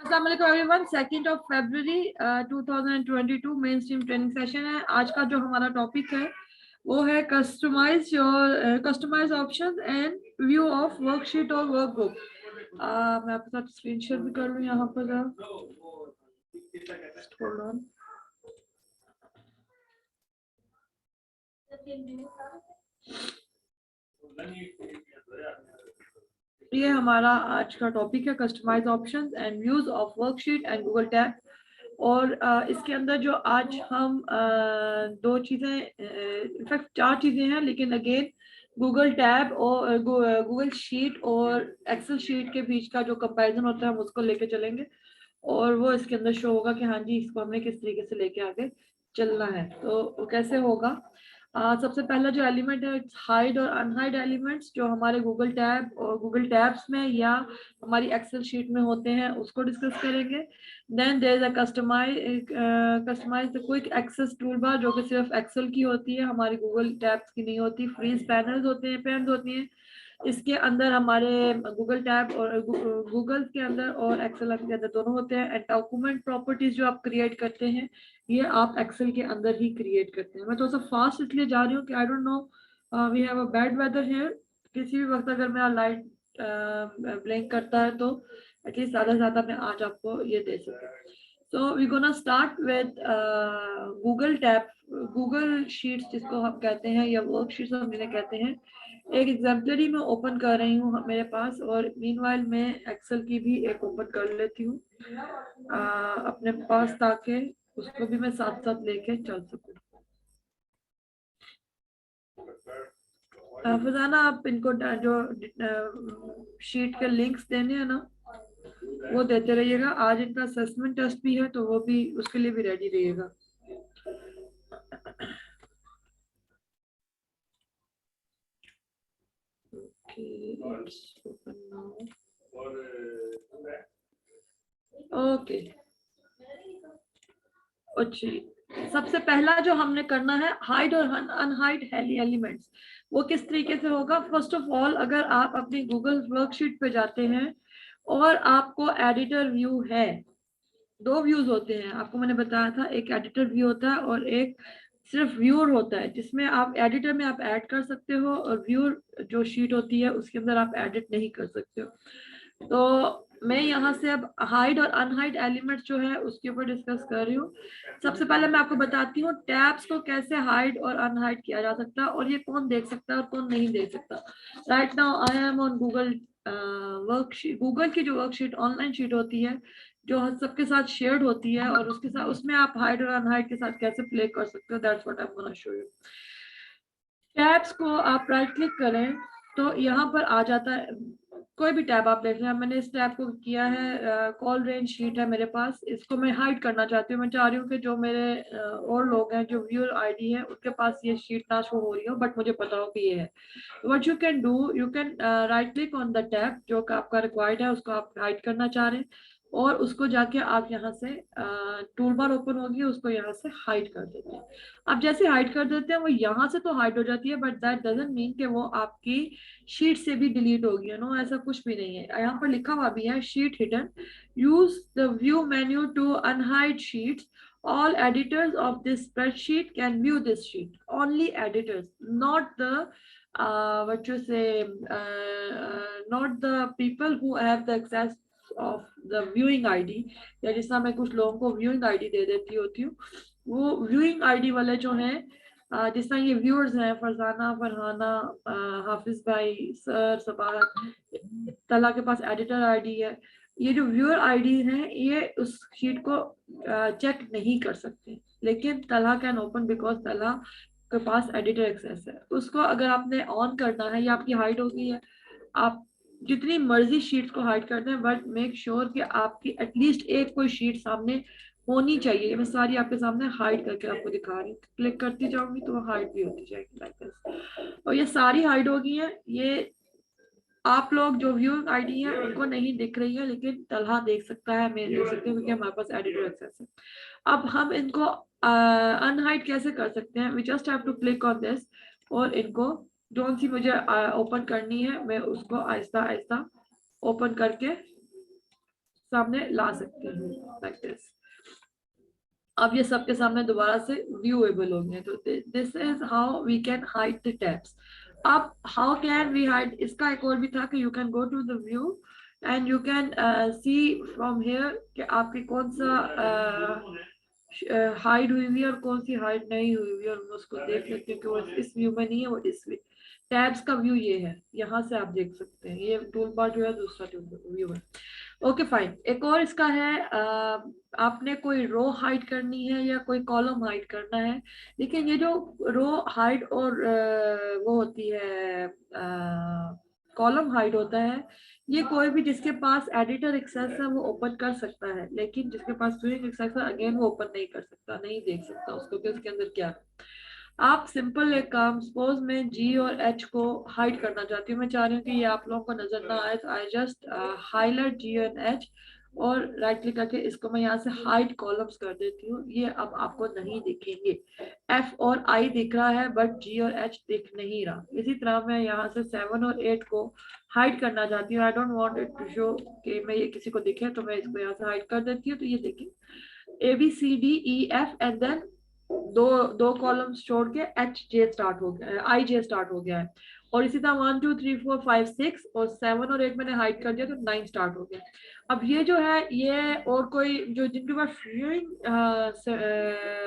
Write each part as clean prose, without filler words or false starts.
अस्सलाम वालेकुम एवरीवन। 2 फरवरी 2022 मेन स्ट्रीम ट्रेनिंग सेशन है। आज का जो हमारा टॉपिक है वो है customize options and view of worksheet और वर्कबुक। मैं आपके साथ स्क्रीन शेयर भी कर रही हूँ यहाँ पर। Hold on. ये हमारा आज का टॉपिक है customize options and views of worksheet and Google tab. और इसके अंदर जो आज हम दो चीजें, इनफैक्ट 4 चीजें हैं, लेकिन अगेन गूगल टैब और गूगल शीट और एक्सेल शीट के बीच का जो कंपैरिजन होता है हम उसको लेके चलेंगे और वो इसके अंदर शो होगा कि हाँ जी इसको हमने किस तरीके से लेके आगे चलना है। तो वो कैसे होगा? सबसे पहला जो एलिमेंट है हाइड और अनहाइड एलिमेंट्स जो हमारे गूगल टैब और गूगल टैब्स में या हमारी एक्सेल शीट में होते हैं उसको डिस्कस करेंगे। Then there is a customize the quick access tool bar जो कि सिर्फ एक्सेल की होती है, हमारी गूगल टैब्स की नहीं होती। फ्रीज पैनल्स होते हैं, पेन्स होती हैं इसके अंदर हमारे गूगल टैब और गूगल के अंदर और एक्सेल के अंदर दोनों होते हैं। एंड डॉक्यूमेंट प्रॉपर्टीज जो आप क्रिएट करते हैं ये आप एक्सेल के अंदर ही क्रिएट करते हैं। मैं थोड़ा सा फास्ट इसलिए जा रही हूँ कि I don't know we have a bad weather here. किसी भी वक्त अगर मेरा लाइट ब्लिंक करता है तो एटलीस्ट ज़्यादा से ज़्यादा मैं आज आपको ये दे सकूँ। So we gonna start with Google tab, Google sheets जिसको हम कहते हैं या वर्कशीट्स हम जिन्हें कहते हैं। एक एग्जाम्पलरी में ओपन कर रही हूँ मेरे पास, और मीनवाइल मैं एक्सेल की भी एक ओपन कर लेती हूँ अपने पास, ताकि उसको भी मैं साथ साथ लेके चल सकूँ। फजाना आप इनको जो शीट के लिंक्स देने हैं ना वो देते रहिएगा। आज इनका असेसमेंट टेस्ट भी है तो वो भी उसके लिए भी रेडी रहिएगा। ओके अच्छा, सबसे पहला जो हमने करना है हाइड और अनहाइड एलिमेंट्स। वो किस तरीके से होगा? फर्स्ट ऑफ ऑल अगर आप अपनी गूगल वर्कशीट पे जाते हैं और आपको एडिटर व्यू है, 2 व्यूज होते हैं आपको मैंने बताया था, एक एडिटर व्यू होता है और एक सिर्फ व्यूअर होता है, जिसमें आप एडिटर में आप ऐड कर सकते हो और व्यूअर जो शीट होती है उसके अंदर आप एडिट नहीं कर सकते हो। तो मैं यहाँ से अब हाइड और अनहाइड एलिमेंट्स जो है उसके ऊपर डिस्कस कर रही हूँ। सबसे पहले मैं आपको बताती हूँ टैब्स को कैसे हाइड और अनहाइड किया जा सकता है और ये कौन देख सकता है और कौन नहीं देख सकता। Right now I am on Google worksheet. Google की जो वर्कशीट ऑनलाइन शीट होती है जो सबके साथ शेयर्ड होती है और उसके साथ उसमें आप हाइड और अनहाइड के साथ कैसे प्ले कर सकते हो, that's what I am gonna show you. Tabs को आप राइट क्लिक करें तो यहाँ पर आ जाता है, कोई भी टैब आप देख रहे हैं। मैंने इस टैब को किया है कॉल रेंज शीट है मेरे पास, इसको मैं हाइड करना चाहती हूँ। मैं चाह रही हूँ कि जो मेरे और लोग हैं जो व्यूअर आईडी है उनके पास ये शीट ना शो हो रही हो, बट मुझे पता हो कि ये है। What you can do, you can write click on the tab जो कि आपका रिक्वायर्ड है, उसको आप हाइड करना चाह रहे हैं और उसको जाके आप यहाँ से टूल बार ओपन होगी, उसको यहाँ से हाइड कर देते हैं। अब जैसे हाइड कर देते हैं वो यहाँ से तो हाइड हो जाती है, बट दैट डजंट मीन कि वो आपकी शीट से भी डिलीट होगी। नो, ऐसा कुछ भी नहीं है। यहाँ पर लिखा हुआ भी है sheet hidden, use the view menu to unhide sheets. All editors of this spreadsheet can view this sheet. Only editors, not the what you say, not the people who have the access of the viewing ID। या जिस तरह मैं कुछ लोगों को viewing ID दे देती होती हूँ, वो viewing ID वाले जो हैं, जिस तरह ये व्यूअर्स हैं फरजाना, फरहाना, हाफिज भाई, सर, सबारत, तला के पास एडिटर आईडी है। ये जो व्यूअर आईडी हैं ये उस शीट को चेक नहीं कर सकते, लेकिन तला कैन ओपन बिकॉज तला के पास एडिटर एक्सेस है। उसको अगर आपने ऑन करना है, ये आपकी हाइड होगी है, आप जितनी मर्जी शीट्स को हाइड कर दें, बट मेक श्योर कि आपकी एटलीस्ट एक कोई शीट सामने होनी चाहिए। मैं सारी आपके सामने हाइड करके आपको दिखा रही हूँ, क्लिक करती जाऊंगी तो वो हाइड भी होती जाएगी लाइक दिस। और ये सारी हाइड हो गई है। ये आप लोग जो व्यूइंग आईडी है उनको नहीं दिख रही है, लेकिन तलहा देख सकता है, मैं देख सकती हूँ क्योंकि हमारे पास एडिटर एक्सेस है। अब हम इनको अनहाइड कैसे कर सकते हैं? We just have to click on this और इनको जो सी मुझे ओपन करनी है मैं उसको आहिस्ता आहिस्ता ओपन करके सामने ला सकती हूँ लाइक दिस। अब ये सबके सामने दोबारा से व्यूएबल हो गए। तो this is how we can hide the tabs. अब हाउ कैन वी हाइड, इसका एक और भी था कि you can go to the view and you can see from here कि आपकी कौन सा हाइड हुई हुई है और कौन सी हाइड नहीं हुई हुई है, और मैं उसको देख लेती हूँ कि वो इस व्यू में नहीं है, वो इस टैब्स का व्यू ये है, यहाँ से आप देख सकते हैं। ये टूल बार जो है दूसरा टूल व्यू है। Okay fine. एक और इसका है, आपने कोई रो हाइड करनी है या कोई कॉलम हाइड करना है। लेकिन ये जो रो हाइड और वो होती है कॉलम हाइड होता है, ये कोई भी जिसके पास एडिटर एक्सेस है वो ओपन कर सकता है, लेकिन जिसके पास व्यूइंग एक्सेस है अगेन वो ओपन नहीं कर सकता, नहीं देख सकता उसको कि उसके अंदर क्या है। आप सिंपल एक काम, सपोज मैं जी और एच को हाइड करना चाहती हूँ, मैं चाह रही हूँ कि ये आप लोगों को नजर ना आए, तो I just highlight G and H और राइट क्लिक करके इसको मैं यहाँ से हाइड कॉलम्स कर देती हूँ। ये अब आपको नहीं दिखेंगे। एफ और आई दिख रहा है बट जी और एच दिख नहीं रहा। इसी तरह मैं यहाँ से 7 और 8 को हाइड करना चाहती हूँ। I don't want it to show कि मैं ये किसी को दिखे, तो मैं इसको यहाँ से हाइड कर देती हूँ। तो ये देखिए A B C D E F and then दो दो कॉलम्स छोड़ के एच जे स्टार्ट हो गया, आई जे स्टार्ट हो गया है। और इसी तरह 1 2 3 4 5 6 और 7 और 8 मैंने हाइड कर दिया तो 9 स्टार्ट हो गया। अब ये जो है ये और कोई जो जिनके पास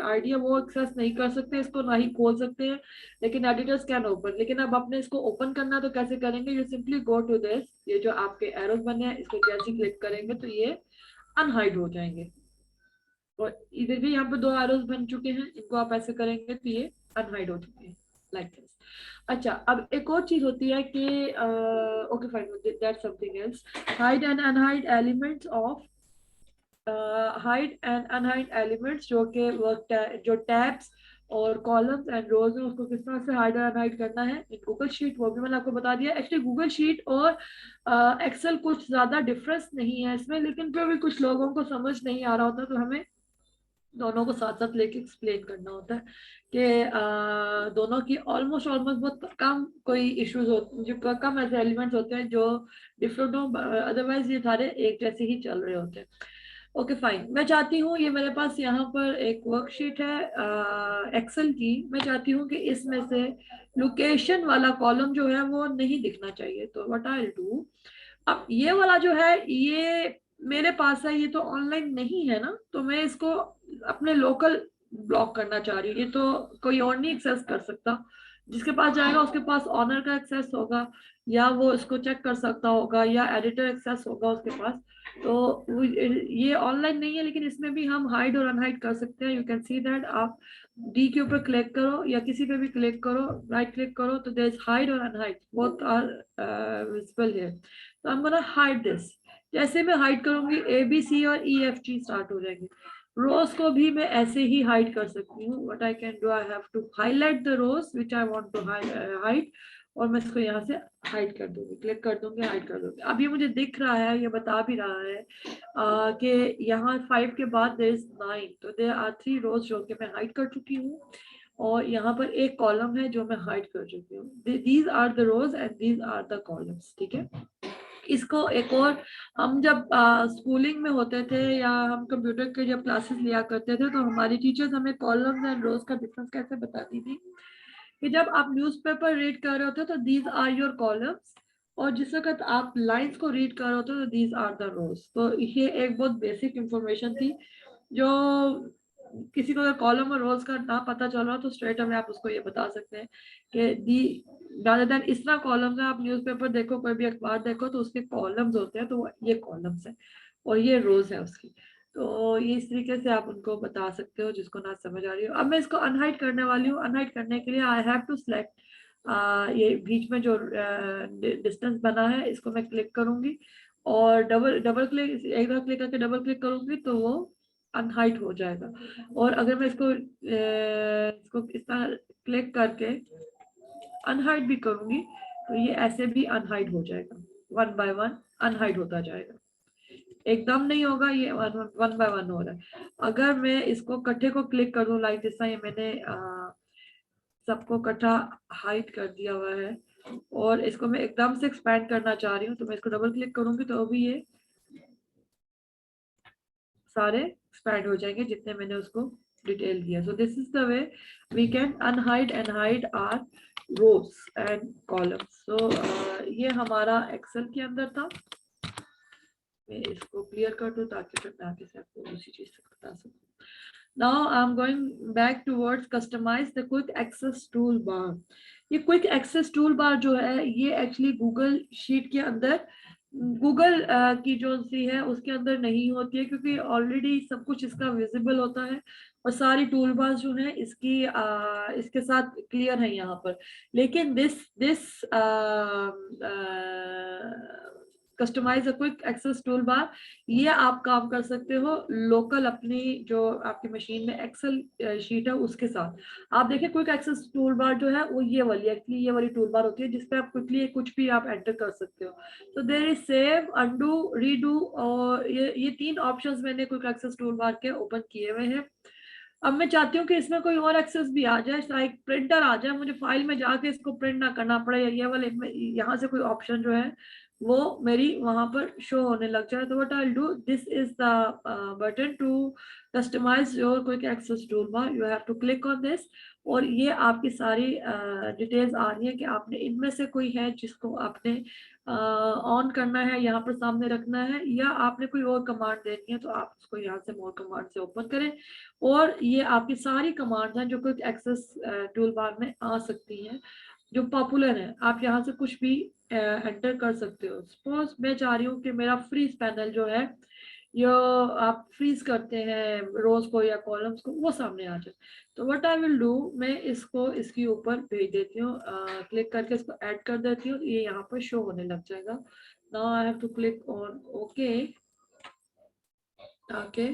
आइडिया वो एक्सेस नहीं कर सकते इसको, ना ही खोल सकते हैं, लेकिन एडिटर्स कैन ओपन। लेकिन अब आपने इसको ओपन करना तो कैसे करेंगे, you simply go to this, ये जो आपके एरोज बने हैं इसको जैसे ही क्लिक करेंगे तो ये अनहाइड हो जाएंगे। और इधर भी यहाँ पे 2 एरोज बन चुके हैं, इनको आप ऐसे करेंगे तो ये अनहाइड हो चुके हैं लाइक दिस। अच्छा, अब एक और चीज होती है कि okay fine, that's something else. Hide and unhide elements of, hide and unhide elements जो कि जो टैब्स और कॉलम्स एंड रोज है उसको किस तरह से हाइड और अनहाइड करना है इन गूगल शीट, वो भी मैंने आपको बता दिया। एक्चुअली गूगल शीट और एक्सेल कुछ ज्यादा डिफरेंस नहीं है इसमें, लेकिन फिर भी कुछ लोगों को समझ नहीं आ रहा होता तो हमें दोनों को साथ साथ लेके एक्सप्लेन करना होता है कि दोनों की ऑलमोस्ट ऑलमोस्ट बहुत कम कोई इश्यूज होते हैं, जो कम ऐसे एलिमेंट्स होते हैं जो डिफरेंट हो, अदरवाइज ये सारे एक जैसे ही चल रहे होते हैं। Okay fine. मैं चाहती हूँ, ये मेरे पास यहाँ पर एक वर्कशीट है एक्सेल की, मैं चाहती हूँ कि इसमें से लोकेशन वाला कॉलम जो है वो नहीं दिखना चाहिए। तो व्हाट आई विल डू, अब ये वाला जो है ये मेरे पास है, ये तो ऑनलाइन नहीं है ना, तो मैं इसको अपने लोकल ब्लॉक करना चाह रही हूँ। ये तो कोई और नहीं एक्सेस कर सकता, जिसके पास जाएगा उसके पास ऑनर का एक्सेस होगा, या वो इसको चेक कर सकता होगा, या एडिटर एक्सेस होगा उसके पास। तो ये ऑनलाइन नहीं है, लेकिन इसमें भी हम हाइड और अनहाइड कर सकते हैं। यू कैन सी दैट, आप डी के ऊपर क्लिक करो या किसी पे भी क्लिक करो, राइट क्लिक करो, तो देयर इज हाइड और unhide, both are visible here. तो I am gonna hide this. जैसे मैं हाइड करूंगी ए बी सी और ई एफ जी स्टार्ट हो जाएंगे। रोज को भी मैं ऐसे ही हाइड कर सकती हूँ। What I can do, I have to highlight the rows which I want to hide, और मैं इसको यहाँ से हाइड कर दूंगी, क्लिक कर दूंगी, हाइड कर दूंगी। अब ये मुझे दिख रहा है, ये बता भी रहा है कि यहाँ 5 के बाद देयर इज 9, तो देयर आर 3 रोज जो कि मैं हाइड कर चुकी हूँ, और यहाँ पर एक कॉलम है जो मैं हाइड कर चुकी हूँ। These are the rows and these are the columns, ठीक है। इसको एक और, हम जब स्कूलिंग में होते थे या हम कंप्यूटर के जब क्लासेस लिया करते थे, तो हमारी टीचर्स हमें कॉलम्स एंड रोज का डिफरेंस कैसे बताती थी कि जब आप न्यूज़पेपर रीड कर रहे होते तो दीज आर योर कॉलम्स, और जिस वक्त आप लाइंस को रीड कर रहे होते तो दीज आर द रोज। तो ये एक बहुत बेसिक इंफॉर्मेशन थी, जो किसी को अगर कॉलम और रोज का ना पता चल रहा तो स्ट्रेट अवे आप उसको ये बता सकते हैं कि दी rather देन इस तरह कॉलम्स है। आप न्यूज़पेपर देखो, कोई भी अखबार देखो तो उसके कॉलम्स होते हैं, तो ये कॉलम्स है और ये रोज है उसकी। तो ये इस तरीके से आप उनको बता सकते हो जिसको ना समझ आ रही हो। अब मैं इसको अनहाइड करने वाली हूँ। अनहाइड करने के लिए आई हैव टू सिलेक्ट, ये बीच में जो डिस्टेंस बना है इसको मैं क्लिक करूंगी, और डबल डबल क्लिक, एक बार क्लिक करके डबल क्लिक करूंगी तो वो अनहाइड हो जाएगा। और अगर मैं इसको इस तरह क्लिक करके अनहाइड भी करूंगी तो ये ऐसे भी अनहाइड हो जाएगा, वन बाय वन अनहाइड होता जाएगा। एकदम नहीं होगा, ये वन बाय वन हो रहा है। अगर मैं इसको कट्ठे को क्लिक कर दूं लाइक जैसा, ये मैंने सबको कट्ठा हाइड कर दिया हुआ है, और इसको मैं एकदम से एक्सपैंड करना चाह रही हूँ, तो मैं इसको डबल क्लिक करूंगी तो अभी ये सारे एक्सपैंड हो जाएंगे जितने मैंने उसको डिटेल दिया. So this is the way we can unhide and hide our rows and columns. So ये हमारा एक्सेल के अंदर था. मैं इसको क्लियर कर दूं ताकि फिर मैं आगे से आपको उसी चीज से बता सकूं. Now I'm going back towards customize the quick access toolbar. ये quick access toolbar जो है ये एक्चुअली गूगल शीट के अंदर गूगल की जो सी है उसके अंदर नहीं होती है क्योंकि ऑलरेडी सब कुछ इसका विजिबल होता है और सारी टूल बार जो है इसकी इसके साथ क्लियर है यहाँ पर. लेकिन this customize quick access tool bar ये आप काम कर सकते हो लोकल अपनी जो आपकी मशीन में एक्सेल शीट है उसके साथ. आप देखिए क्विक एक्सेस टूल बार जो है वो ये वाली एक्चुअली ये वाली टूल बार होती है जिसपे आप क्विकली कुछ भी आप एंटर कर सकते हो. तो there is save, undo, redo और ये तीन ऑप्शंस मैंने क्विक एक्सेस टूल बार के ओपन किए हुए हैं. अब मैं चाहती हूँ कि इसमें कोई और एक्सेस भी आ जाए, लाइक प्रिंटर आ जाए, मुझे फाइल में जाके इसको प्रिंट ना करना पड़े. ये वाले यहाँ से कोई ऑप्शन जो है वो मेरी वहां पर शो होने लग जाए. तो what I will do, this is the button to customize your quick access tool bar. You have to click on this और ये आपकी सारी डिटेल्स आ रही है कि आपने इनमें से कोई है जिसको आपने ऑन करना है, यहाँ पर सामने रखना है, या आपने कोई और कमांड देनी है तो आप उसको यहाँ से मोर कमांड से ओपन करें. और ये आपकी सारी कमांड्स हैं जो क्विक एक्सेस टूल बार में आ सकती हैं जो पॉपुलर है. आप यहाँ से कुछ भी एंटर कर सकते हो. सपोज मैं चाह रही हूँ कि मेरा फ्रीज पैनल जो है या आप फ्रीज करते हैं रोज को या कॉलम्स को वो सामने आ जाए. तो व्हाट आई विल डू, मैं इसको इसके ऊपर भेज देती हूँ, क्लिक करके इसको ऐड कर देती हूँ. ये यहाँ पर शो होने लग जाएगा. Now I have to click on okay ताकि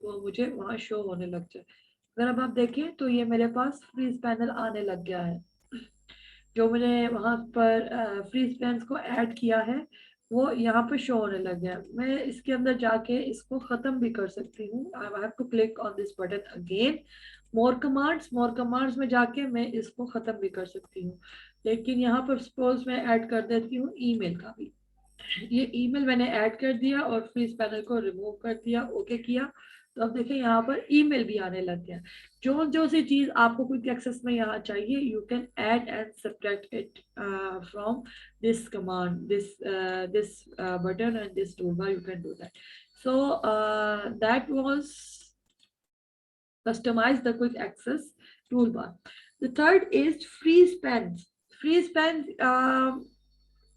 वो मुझे वहां शो होने लग जाए. अगर अब आप देखें तो ये मेरे पास फ्रीज पैनल आने लग गया है. जो मैंने वहां पर फ्रीज पैनल को ऐड किया है वो यहाँ पर शो होने लग गया. मैं इसके अंदर जाके इसको खत्म भी कर सकती हूँ. I have to click on this button again. More commands में जाके मैं इसको खत्म भी कर सकती हूँ. लेकिन यहाँ पर सपोज मैं ऐड कर देती हूँ ईमेल का भी. ये ईमेल मैंने ऐड कर दिया और फ्रीज पैनल को रिमूव कर दिया, ओके किया. तो अब देखिए यहाँ पर ईमेल भी आने लग गया. जो जो सी चीज आपको क्विक एक्सेस में यहाँ चाहिए you can add and subtract it from this command, this button and this toolbar. You can do that. So that was customize the quick access toolbar. The third is freeze pans. Freeze pans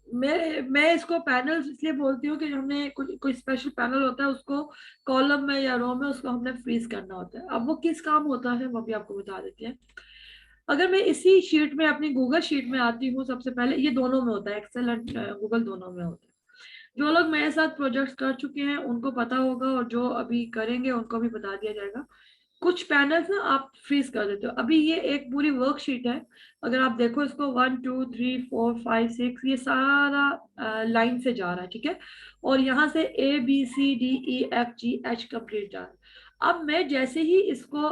मैं इसको panels इसलिए बोलती हूँ कि हमने कोई special panel होता है उसको कॉलम में या रो में उसको हमने फ्रीज करना होता है. अब वो किस काम होता है वो भी आपको बता देते हैं. अगर मैं इसी शीट में अपनी गूगल शीट में आती हूँ, सबसे पहले ये दोनों में होता है, एक्सेल एंड गूगल दोनों में होता है. जो लोग मेरे साथ प्रोजेक्ट्स कर चुके हैं उनको पता होगा और जो अभी करेंगे उनको भी बता दिया जाएगा. कुछ पैनल्स ना आप फ्रीज कर देते हो. अभी ये एक पूरी वर्कशीट है. अगर आप देखो इसको 1 2 3 4 5 6 ये सारा लाइन से जा रहा है, ठीक है. और यहाँ से ABCDEFGH कंप्लीट जा रहा है. अब मैं जैसे ही इसको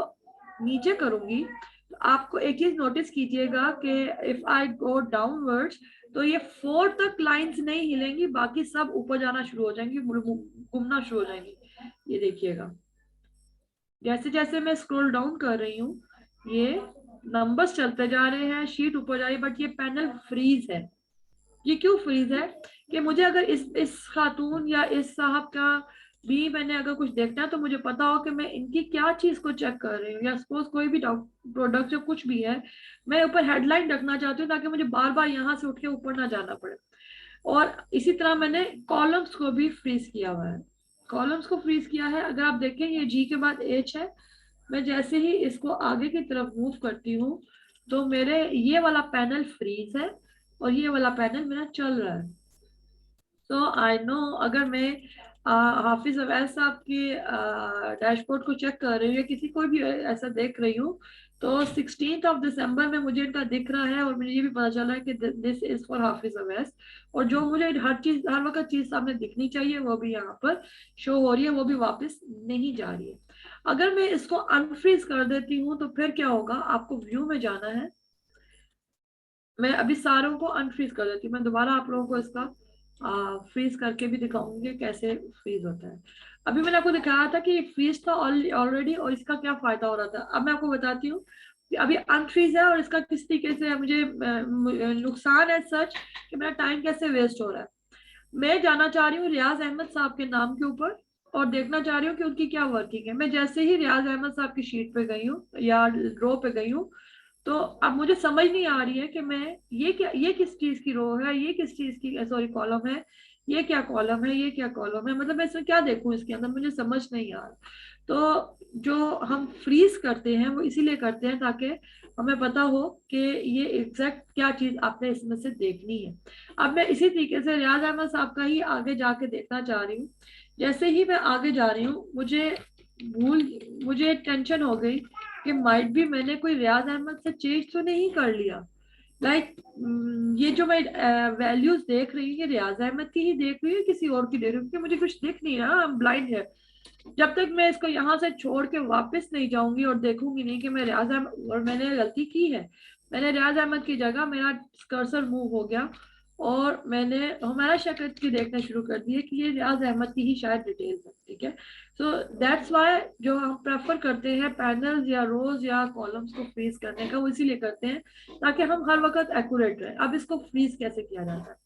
नीचे करूंगी तो आपको एक चीज नोटिस कीजिएगा कि इफ आई गो डाउनवर्ड्स तो ये 4 तक लाइंस नहीं हिलेंगी, बाकी सब ऊपर जाना शुरू हो जाएंगी, घूमना शुरू हो जाएंगी. ये देखिएगा जैसे जैसे मैं स्क्रॉल डाउन कर रही हूँ ये नंबर्स चलते जा रहे हैं, शीट ऊपर जा रही है, बट ये पैनल फ्रीज है. ये क्यों फ्रीज है कि मुझे अगर इस खातून या इस साहब का भी मैंने अगर कुछ देखना है तो मुझे पता हो कि मैं इनकी क्या चीज को चेक कर रही हूँ. या सपोज कोई भी प्रोडक्ट जो कुछ भी है मैं ऊपर हेडलाइन रखना चाहती हूँ ताकि मुझे बार बार यहाँ से उठ के ऊपर ना जाना पड़े. और इसी तरह मैंने कॉलम्स को भी फ्रीज किया हुआ है. कॉलम्स को फ्रीज किया है. अगर आप देखें ये जी के बाद एच है. मैं जैसे ही इसको आगे की तरफ मूव करती हूँ तो मेरे ये वाला पैनल फ्रीज है और ये वाला पैनल मेरा चल रहा है. तो आई नो अगर मैं हाफिज अवैध साहब के डैशबोर्ड को चेक कर रही हूँ या किसी कोई भी ऐसा देख रही हूँ तो 16 दिसंबर में मुझे इनका दिख रहा है और मुझे ये भी पता चला है कि दिस इज फॉर हाफिज अवैस. और जो मुझे हर वक्त चीज सामने दिखनी चाहिए वो भी यहाँ पर शो हो रही है, वो भी वापस नहीं जा रही है. अगर मैं इसको अनफ्रीज कर देती हूँ तो फिर क्या होगा, आपको व्यू में जाना है. मैं अभी सारों को अनफ्रीज कर देती हूँ. मैं दोबारा आप लोगों को इसका फ्रीज करके भी दिखाऊंगी कैसे फ्रीज होता है। अभी मैंने आपको दिखाया था कि फ्रीज था ऑलरेडी और इसका क्या फायदा हो रहा था। अब मैं आपको बताती हूँ कि अभी अनफ्रीज है और इसका किस तरीके से मुझे नुकसान है सच कि मेरा टाइम कैसे वेस्ट हो रहा है। मैं जाना चाह रही हूँ रियाज अहमद साहब के नाम के ऊपर और देखना चाह रही हूँ कि उनकी क्या वर्किंग है। मैं जैसे ही रियाज अहमद साहब की शीट पे गई हूँ या रो पे गई हूँ, तो अब मुझे समझ नहीं आ रही है कि मैं ये क्या, ये किस चीज की रो है, ये किस चीज की सॉरी कॉलम है, ये क्या कॉलम है, ये क्या कॉलम है, मतलब मैं इसमें क्या देखूं इसके अंदर, मुझे समझ नहीं आ रहा। तो जो हम फ्रीज करते हैं वो इसीलिए करते हैं ताकि हमें पता हो कि ये एग्जैक्ट क्या चीज आपने इसमें से देखनी है। अब मैं इसी तरीके से रियाज अहमद साहब का ही आगे जाके देखना चाह रही हूँ। जैसे ही मैं आगे जा रही हूँ भूल मुझे टेंशन हो गई कि माइट भी मैंने कोई रियाज अहमद से चेंज तो नहीं कर लिया। लाइक ये जो मैं वैल्यूज देख रही हूँ ये रियाज अहमद की ही देख रही हूँ किसी और की देख रही हूँ, क्योंकि मुझे कुछ दिख नहीं रहा, ब्लाइंड है। जब तक मैं इसको यहाँ से छोड़ के वापस नहीं जाऊंगी और देखूंगी नहीं कि मैं रियाज अहमद और मैंने गलती की है, मैंने रियाज अहमद की जगह मेरा कर्सर मूव हो गया और मैंने हमारा शक्ल की देखना शुरू कर दिया कि ये रियाज अहमद की ही शायद डिटेल्स है। ठीक है, सो दैट्स वाई जो हम प्रेफर करते हैं पैनल्स या रोज या कॉलम्स को फ्रीज करने का, वो इसीलिए करते हैं ताकि हम हर वक्त एक्यूरेट रहे। अब इसको फ्रीज कैसे किया जाता है?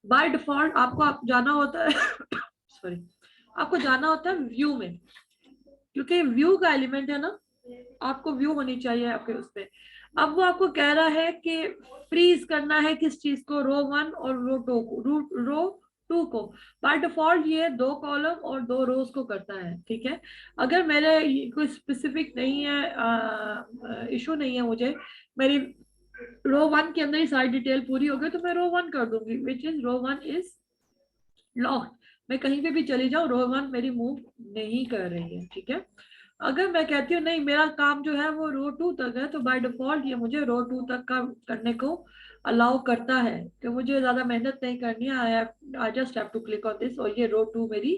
बाय डिफॉल्ट आपको आप जाना होता है सॉरी, आपको जाना होता है व्यू में, क्योंकि व्यू का एलिमेंट है ना, आपको व्यू होनी चाहिए आपके उस पे। अब वो आपको कह रहा है कि फ्रीज करना है किस चीज को, रो वन और रो टू को। बाय डिफॉल्ट ये दो कॉलम और दो रोज को करता है। ठीक है, अगर मेरे कोई स्पेसिफिक नहीं है, इशू नहीं है मुझे, मेरी रो वन के अंदर ही सारी डिटेल पूरी हो गई तो मैं रो वन कर दूंगी, which is row one is locked. मैं कहीं पे भी चली जाऊँ रो वन मेरी मूव नहीं कर रही है। ठीक है, अगर मैं कहती हूँ नहीं मेरा काम जो है वो रो टू तक है, तो बाय डिफॉल्ट ये मुझे रो टू तक का करने को अलाउ करता है कि मुझे ज्यादा मेहनत नहीं करनी है। I just have to click on this और ये रो टू मेरी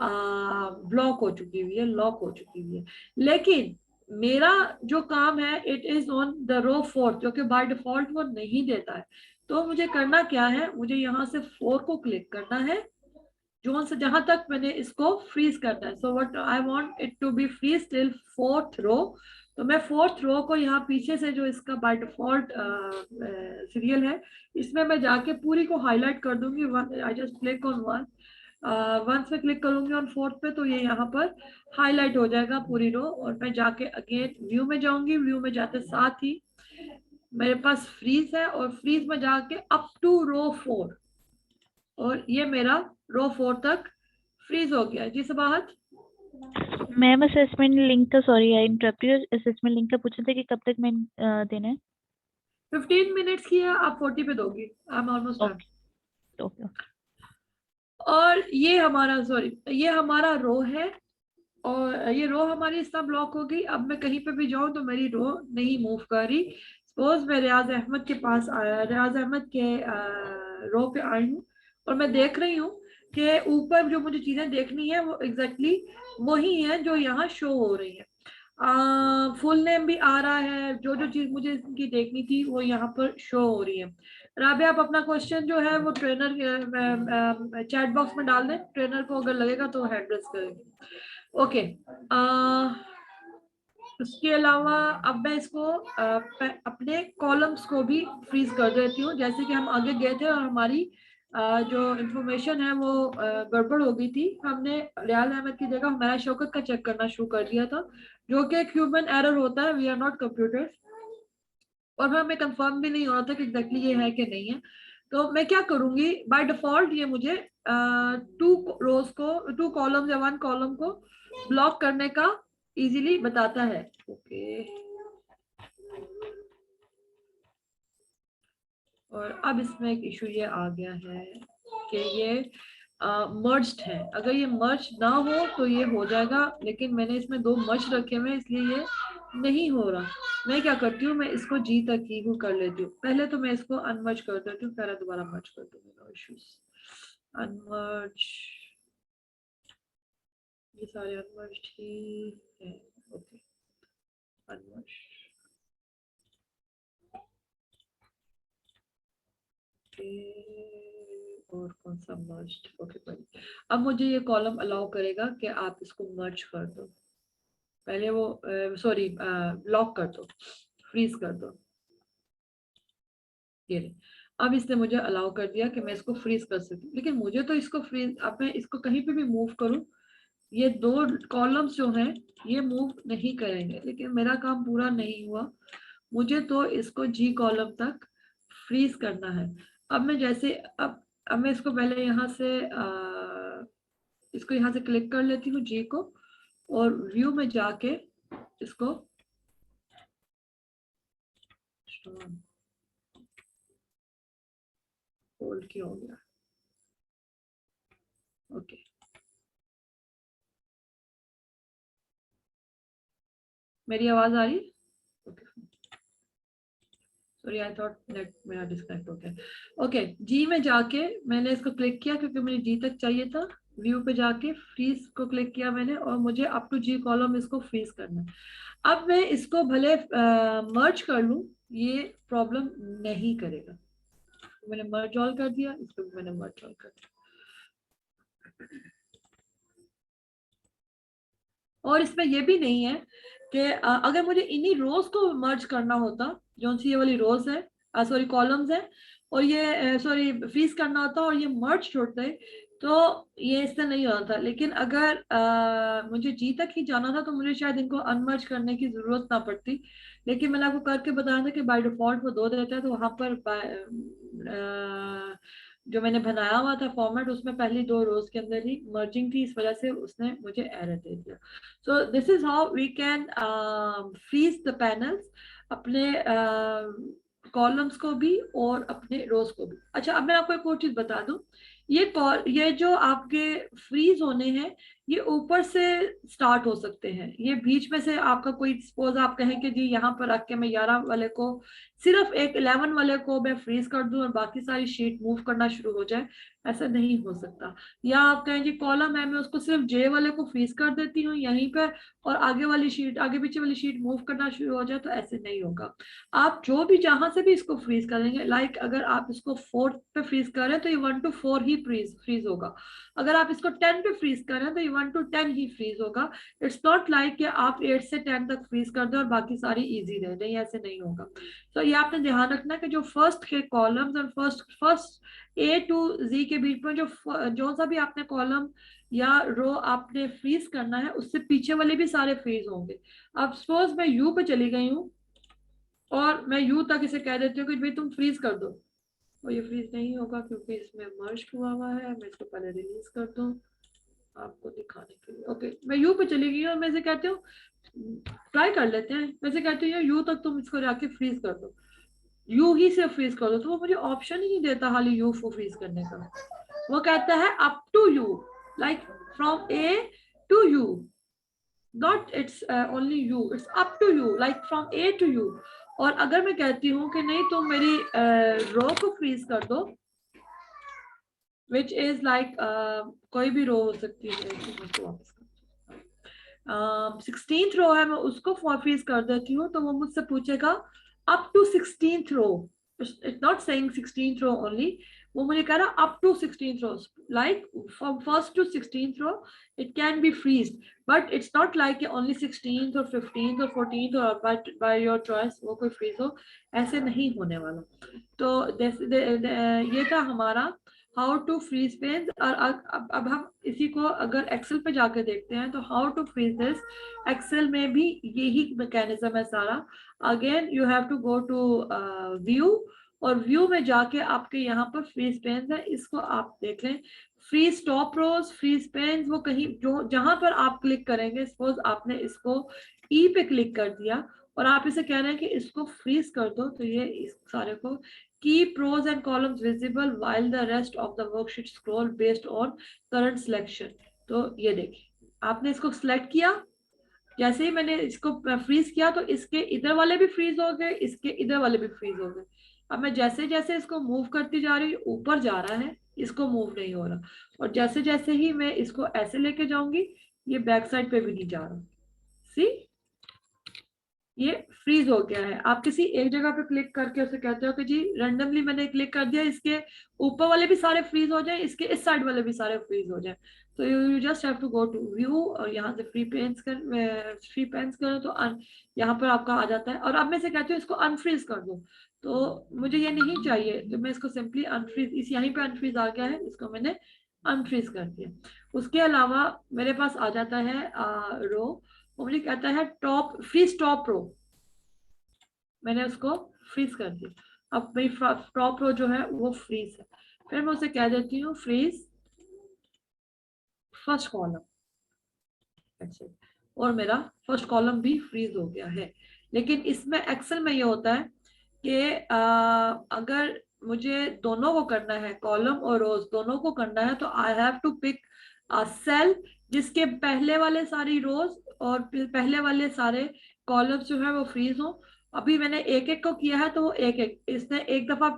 ब्लॉक हो चुकी हुई है, लॉक हो चुकी हुई है। लेकिन मेरा जो काम है it is on the row fourth, जो कि बाय डिफॉल्ट वो नहीं देता है। तो मुझे करना क्या है, मुझे यहाँ से 4 को क्लिक करना है जोन से जहां तक मैंने इसको फ्रीज करना है। So what I want it to be freeze till fourth row. तो मैं फोर्थ रो को यहाँ पीछे से जो इसका बाय डिफॉल्ट सीरियल है इसमें मैं जाके पूरी को हाईलाइट कर दूंगी। I just click on one, once में क्लिक करूंगी ऑन फोर्थ पे तो ये यहाँ पर हाईलाइट हो जाएगा पूरी रो। और मैं जाके अगेन व्यू में जाऊंगी, व्यू में जाते साथ ही मेरे पास फ्रीज है और फ्रीज में जाके अप टू रो 4 और ये मेरा रो 4 तक फ्रीज हो गया। जी सबाहत। मैम असेसमेंट लिंक का, sorry I interrupt you, assessment link का पूछा था कि कब तक मैं देना है? 15 मिनट्स की है, आप 40 पे दोगी। I am almost done. Okay okay. और ये हमारा सॉरी ये हमारा रो है और ये रो हमारी इस तरह ब्लॉक हो गई। अब मैं कहीं पे भी जाऊं तो मेरी रो नहीं मूव कर रही। सपोज मैं रियाज अहमद के पास आया, रियाज अहमद के रो पे आई हूँ और मैं देख रही हूँ कि ऊपर जो मुझे चीजें देखनी है वो एग्जैक्टली वही है जो यहाँ शो हो रही है। फुल नेम भी आ रहा है, जो जो चीज मुझे इनकी देखनी थी वो यहाँ पर शो हो रही है। राबे आप अपना क्वेश्चन जो है वो ट्रेनर चैट बॉक्स में डाल दें, ट्रेनर को अगर लगेगा तो हैंड रेस करेंगे। ओके, उसके अलावा अब मैं इसको अपने कॉलम्स को भी फ्रीज कर देती हूँ। जैसे कि हम आगे गए थे और हमारी जो इंफॉर्मेशन है वो गड़बड़ हो गई थी, हमने रियाज अहमद की जगह हमारा शौकत का चेक करना शुरू कर दिया था, जो कि एक ह्यूमन एरर होता है, वी आर नॉट कंप्यूटर। और हमें कंफर्म भी नहीं हो रहा था कि एग्जैक्टली ये है कि नहीं है। तो मैं क्या करूंगी, बाय डिफॉल्ट ये मुझे 2 कॉलम या 1 कॉलम को ब्लॉक करने का इजीली बताता है। ओके, और अब इसमें एक इशू ये आ गया है कि ये मर्ज्ड है। अगर ये मर्ज ना हो तो ये हो जाएगा, लेकिन मैंने इसमें 2 मर्ज रखे हुए इसलिए ये नहीं हो रहा। मैं क्या करती हूँ, मैं इसको जी तक ही कर लेती हूँ। पहले तो मैं इसको अनमर्ज कर देती हूँ, पहले दोबारा मर्ज कर दूंगी, नो इश्यूज। अनमर्ज, ये सारे अनमर्ज ही है। ओके, अनमर्ज और कौन सा मर्ज, ओके फाइन। अब मुझे ये कॉलम अलाउ करेगा कि आप इसको मर्ज कर दो, पहले वो सॉरी लॉक कर दो, फ्रीज कर दो। ये ले। अब इसने मुझे अलाउ कर दिया कि मैं इसको फ्रीज कर सकती हूँ, लेकिन मुझे तो इसको फ्रीज, अब मैं इसको कहीं पे भी मूव करूँ, ये दो कॉलम्स जो हैं ये मूव नहीं करेंगे, लेकिन मेरा काम पूरा नहीं हुआ। मुझे तो इसको जी कॉलम तक फ्रीज करना है। अब मैं जैसे अब मैं इसको पहले यहाँ से इसको यहाँ से क्लिक कर लेती हूँ जी को, और व्यू में जाके इसको होल्ड किया हो गया। ओके मेरी आवाज आ रही है? Okay sorry, I thought net मेरा डिस्कनेक्ट हो गया। ओके जी में जाके मैंने इसको क्लिक किया क्योंकि मुझे जी तक चाहिए था। व्यू पे जाके फ्रीज को क्लिक किया मैंने, और मुझे अप टू जी कॉलम इसको फ्रीज करना है। अब मैं इसको भले मर्ज कर लूं, ये प्रॉब्लम नहीं करेगा। मैंने मर्ज ऑल कर दिया, इसको भी मैंने मर्ज ऑल कर दिया। और इसमें ये भी नहीं है कि अगर मुझे इन्हीं रोज को मर्ज करना होता, जो सी ये वाली रोज है, सॉरी कॉलम्स है, और ये सॉरी फ्रीज करना होता और ये मर्ज छोड़ते, तो ये इससे नहीं होता था। लेकिन अगर मुझे जी तक ही जाना था तो मुझे शायद इनको अनमर्ज करने की जरूरत ना पड़ती। लेकिन मैंने आपको करके बताया था कि बाय डिफॉल्ट वो दो देता है, तो वहां पर जो मैंने बनाया हुआ था फॉर्मेट, उसमें पहली दो रोज के अंदर ही मर्जिंग थी, इस वजह से उसने मुझे एरर दे दिया। So this is how we can freeze the panels, अपने कॉलम्स को भी और अपने रोज को भी। अच्छा अब मैं आपको एक और चीज बता दूं, ये जो आपके फ्रीज होने हैं, ये ऊपर से स्टार्ट हो सकते हैं, ये बीच में से आपका कोई सपोज आप कहें कि जी यहाँ पर रख के मैं 11 वाले को, सिर्फ एक 11 वाले को मैं फ्रीज कर दूं और बाकी सारी शीट मूव करना शुरू हो जाए, ऐसा नहीं हो सकता। या आप कहें जी कॉलम है, मैं उसको सिर्फ जे वाले को फ्रीज कर देती हूँ यहीं पर, और आगे वाली शीट, आगे पीछे वाली शीट मूव करना शुरू हो जाए, तो ऐसे नहीं होगा। आप जो भी जहां से भी इसको फ्रीज करेंगे, लाइक अगर आप इसको 4 पे फ्रीज करें तो ये 1 to 4 ही फ्रीज होगा। अगर आप इसको 10 पे फ्रीज करें तो ये 1 to 10 ही फ्रीज होगा। इट्स नॉट लाइक कि आप 8 से 10 तक फ्रीज कर दें और बाकी सारी इजी रहे, नहीं ऐसे नहीं होगा। तो ये आपने ध्यान रखना कि जो फर्स्ट के कॉलम्स और फर्स्ट ए टू जी के बीच में जो सा भी आपने कॉलम या रो आपने फ्रीज करना है, उससे पीछे वाले भी सारे फ्रीज होंगे। अब सपोज मैं यू पे चली गई हूँ और मैं यू तक इसे कह देती हूँ कि भाई तुम फ्रीज कर दो, और ये फ्रीज नहीं होगा क्योंकि इसमें मर्ज हुआ है। मैं इसको पहले रिलीज कर दूं आपको दिखाने के लिए। ओके मैं यू पे चली गई और मैं इसे कहती हूँ ट्राई कर लेते हैं, मैं इसे कहती हूँ यू तक तुम इसको जाके फ्रीज कर दो, यू ही से फ्रीज कर दो, तो वो मुझे ऑप्शन ही नहीं देता खाली यू को फ्रीज करने का। वो कहता है up to U, like from A to U, not it's only U, it's up to U, like from A to U. और अगर मैं कहती हूँ कि नहीं तुम मेरी रो को फ्रीज कर दो, विच इज लाइक कोई भी रो हो सकती है, वापस 16th रो है, मैं उसको फ्रीज कर देती हूँ, तो वो मुझसे पूछेगा up to 16th row, it's not saying 16th row only, वो मुझे कह रहा up to 16th row, like from first to 16th row it can be freezed, but it's not like only 16th और 15th और 14th और by your choice वो कोई freeze हो, ऐसे नहीं होने वाला। तो ये था हमारा हाउ टू फ्रीज पेज। और अब हम इसी को अगर एक्सेल पे जाके देखते हैं तो how to freeze this, Excel में भी यही मैकेनिज्म है सारा। Again you have to go to view, और व्यू में जाके आपके यहाँ पर फ्रीज पेन्स है, इसको आप देख लें। फ्रीज टॉप रोज, फ्रीज पेन्स, वो कहीं जो जहां पर आप क्लिक करेंगे, सपोज आपने इसको ई पे क्लिक कर दिया और आप इसे कह रहे हैं कि इसको फ्रीज कर दो, तो ये इस सारे को keep rows and columns visible while the rest of the worksheet scroll based on current selection। तो ये देखिए आपने इसको सिलेक्ट किया, जैसे ही मैंने इसको फ्रीज किया तो इसके इधर वाले भी फ्रीज हो गए, इसके इधर वाले भी फ्रीज हो गए। अब मैं जैसे जैसे इसको मूव करती जा रही हूँ, ऊपर जा रहा है, इसको मूव नहीं हो रहा, और जैसे जैसे ही मैं इसको ऐसे लेके जाऊंगी, ये बैक साइड पे भी नहीं जा रहा। सी ये फ्रीज हो गया है। आप किसी एक जगह पे क्लिक करके उसे कहते हो कि जी रैंडमली मैंने क्लिक कर दिया, इसके ऊपर वाले भी सारे फ्रीज हो जाए, इसके इस साइड वाले भी सारे फ्रीज हो जाए। तो you just have to go to view और यहाँ से फ्री पेंस करो तो यहाँ पर आपका आ जाता है। और अब मैं से कहती हूँ इसको अनफ्रीज कर दो, तो मुझे ये नहीं चाहिए, तो मैं इसको सिंपली अनफ्रीज, इस यहीं पे अनफ्रीज आ गया है, इसको मैंने अनफ्रीज कर दिया। उसके अलावा मेरे पास आ जाता है रो, वो मुझे कहता है टॉप फ्रीज टॉप रो, मैंने उसको फ्रीज कर दिया। अब मेरी टॉप रो जो है वो फ्रीज है। फिर मैं उसे कह देती हूँ फ्रीज फर्स्ट कॉलम, और मेरा फर्स्ट कॉलम भी फ्रीज हो गया है। लेकिन इसमें एक्सेल में ये होता है कि अगर मुझे दोनों को करना है, कॉलम और रोज दोनों को करना है, तो I have to pick cell जिसके पहले वाले सारी रोज और पहले वाले सारे कॉलम जो है वो फ्रीज हो। अभी मैंने एक एक को किया है, तो वो एक एक, इसने एक दफा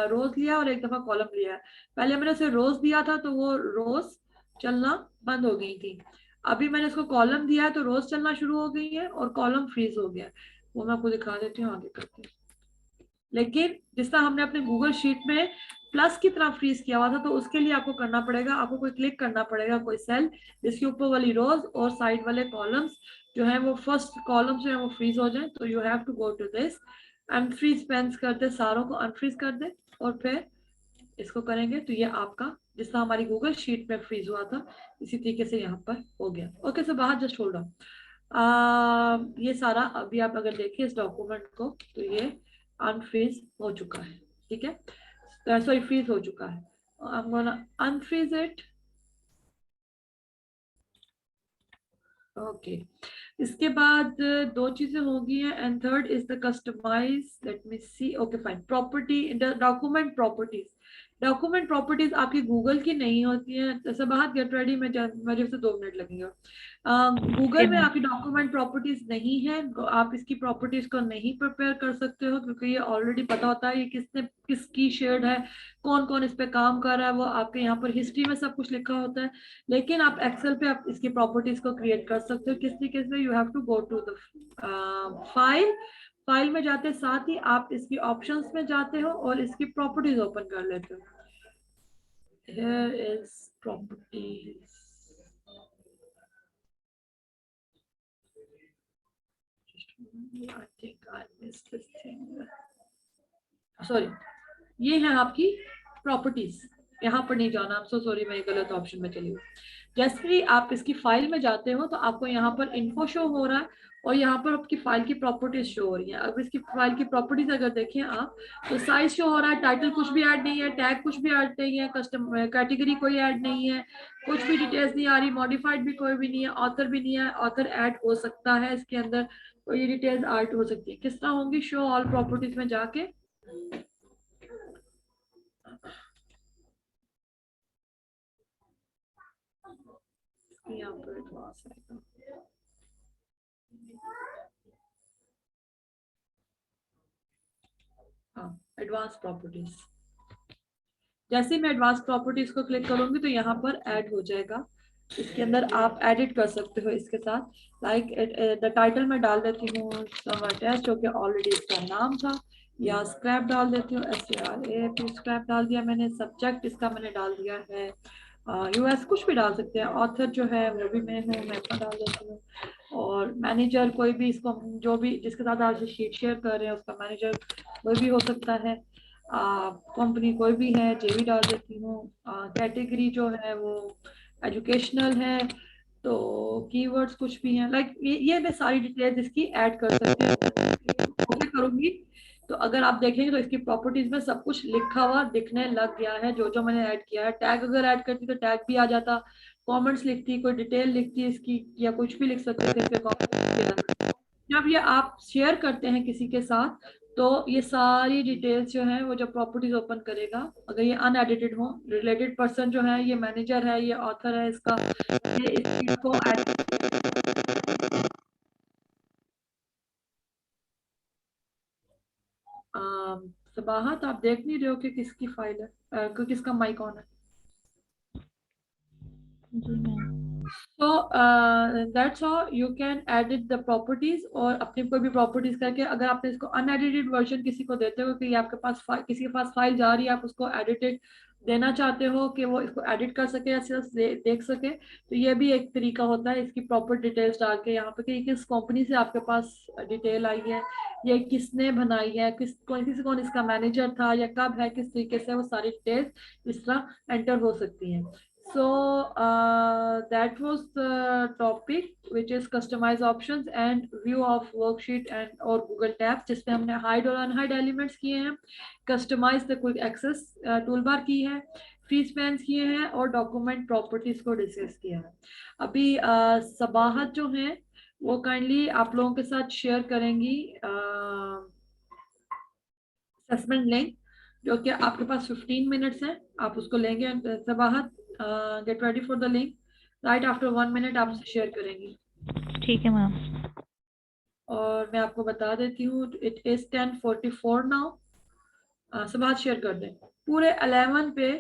रोज लिया और एक दफा कॉलम लिया है। पहले मैंने उसे रोज दिया था तो वो रोज चलना बंद हो गई थी। अभी मैंने इसको कॉलम दिया है तो रोज चलना शुरू हो गई है और कॉलम फ्रीज हो गया है। वो मैं आपको दिखा देती हूँ आगे करके। लेकिन जिस तरह हमने अपने गूगल शीट में प्लस की तरह फ्रीज किया हुआ था, तो उसके लिए आपको करना पड़ेगा, आपको कोई क्लिक करना पड़ेगा कोई सेल जिसके ऊपर वाली रोज और साइड वाले कॉलम्स जो है वो फर्स्ट कॉलम जो है वो फ्रीज हो जाए। तो you have to go to this unfreeze panes करते, सारों को अनफ्रीज कर दे और फिर इसको करेंगे तो ये आपका जिस तरह हमारी गूगल शीट में फ्रीज हुआ था इसी तरीके से यहाँ पर हो गया। ओके, सो बाहर जस्ट होल्ड ऑन। ये सारा अभी आप अगर देखिए इस डॉक्यूमेंट को, तो ये अनफ्रीज हो चुका है, ठीक है, सॉरी फ्रीज हो चुका है। I am gonna unfreeze it. Okay, इसके बाद दो चीजें होगी हैं, and third is the customize, let me see. Okay fine, property document properties. Document properties आपकी गूगल की नहीं होती है। जैसे बाहर गेट रेडी में मुझे से 2 मिनट लगेंगे। ओके गूगल में मैम। आपकी डॉक्यूमेंट प्रॉपर्टीज नहीं है, आप इसकी प्रॉपर्टीज को नहीं प्रिपेयर कर सकते हो, क्योंकि ये ऑलरेडी पता होता है ये किसने किसकी शेयर्ड है, कौन कौन इस पे काम कर रहा है, वो आपके यहाँ पर हिस्ट्री में सब कुछ लिखा होता है। लेकिन आप एक्सेल पे आप इसकी प्रॉपर्टीज को क्रिएट कर सकते हो। किस तरीके से? You have to go to the file, file में जाते साथ ही आप इसकी ऑप्शंस में जाते हो और इसकी प्रॉपर्टीज ओपन कर लेते हो। Here is properties. I think I missed this thing. Sorry, ये है आपकी प्रॉपर्टीज। यहाँ पर नहीं जाना, आप सो सॉरी, मैं गलत ऑप्शन में चली हूँ। जैसे ही आप इसकी फाइल में जाते हो तो आपको यहाँ पर इन्फो शो हो रहा है और यहाँ पर आपकी फाइल की प्रॉपर्टीज शो हो रही है। अब इसकी फाइल की प्रॉपर्टीज अगर देखें आप, तो साइज शो हो रहा है, टाइटल कुछ भी ऐड नहीं है, टैग कुछ भी ऐड नहीं है, कस्टम कैटेगरी कोई ऐड नहीं है, कुछ भी डिटेल्स नहीं आ रही, मॉडिफाइड भी कोई भी नहीं है, ऑथर भी नहीं है, ऑथर ऐड हो सकता है इसके अंदर, तो ये डिटेल्स ऐड हो सकती है। किस तरह होंगी? शो ऑल प्रॉपर्टीज में जाके यहाँ पर एडवांस आएगा। हाँ, एडवांस प्रॉपर्टीज। जैसे ही मैं एडवांस प्रॉपर्टीज को क्लिक करूंगी तो यहाँ पर ऐड हो जाएगा। इसके अंदर आप एडिट कर सकते हो इसके साथ, लाइक द टाइटल में डाल देती हूँ सम अटैच, जो कि ऑलरेडी इसका नाम था, या स्क्रैप डाल देती हूँ, SCRAP स्क्रैप डाल दिया मैंने। सब्जेक्ट इसका मैंने डाल दिया है US, कुछ भी डाल सकते हैं। ऑथर जो है वो भी मैं हूँ, मैं अपना डाल देती हूँ। और मैनेजर कोई भी, इसको जो भी जिसके साथ आप शीट शेयर कर रहे हैं उसका मैनेजर कोई भी हो सकता है। कंपनी कोई भी है, JV डाल देती हूँ। कैटेगरी जो है वो एजुकेशनल है। तो कीवर्ड्स कुछ भी हैं, लाइक ये मैं सारी डिटेल्स इसकी ऐड कर सकती हूँ। ओके करूंगी तो अगर आप देखेंगे तो इसकी प्रॉपर्टीज में सब कुछ लिखा हुआ दिखने लग गया है, जो जो मैंने ऐड किया है। टैग अगर ऐड करती तो टैग भी आ जाता, कमेंट्स लिखती, कोई डिटेल लिखती इसकी, या कुछ भी लिख सकते थे इसके कमेंट्स। जब ये आप शेयर करते हैं किसी के साथ, तो ये सारी डिटेल्स जो है वो जब प्रॉपर्टीज ओपन करेगा, अगर ये अनएडिटेड हो, रिलेटेड पर्सन जो है, ये मैनेजर है, ये ऑथर है इसका, ये इस चीज को सबाहत आप देख नहीं रहे हो कि किसकी फाइल है, किसका माइक ऑन है? जी मैम। तो that's how you can edit the properties, और अपनी कोई भी प्रॉपर्टीज करके अगर आपने इसको अनएडिटेड वर्जन किसी को देते हो कि ये आपके पास किसी के पास फाइल जा रही है, आप उसको एडिटेड देना चाहते हो कि वो इसको एडिट कर सके या सिर्फ देख सके, तो ये भी एक तरीका होता है इसकी प्रॉपर डिटेल्स डाल के यहाँ पे कि किस कंपनी से आपके पास डिटेल आई है, ये किसने बनाई है, कौन इसका मैनेजर था या कब है, किस तरीके से, वो सारी डिटेल्स इस तरह एंटर हो सकती हैं. So that was the topic, which is customize options and view of worksheet and or Google Tabs, जिसमें हमने hide और unhide elements किए हैं, customize the quick access toolbar की है, free spans किए हैं और document properties को डिस्कस किया है. अभी सबाहत जो है वो काइंडली आप लोगों के साथ शेयर करेंगी असेसमेंट लिंक, जो कि आपके पास 15 मिनट्स है, आप उसको लेंगे. Sabahat, get ready for the link, right after 1 minute आपसे शेयर करेंगी. ठीक है मैम. और मैं आपको बता देती हूँ, it is 10:44 now. Sabahat share कर दें. पूरे 11 पे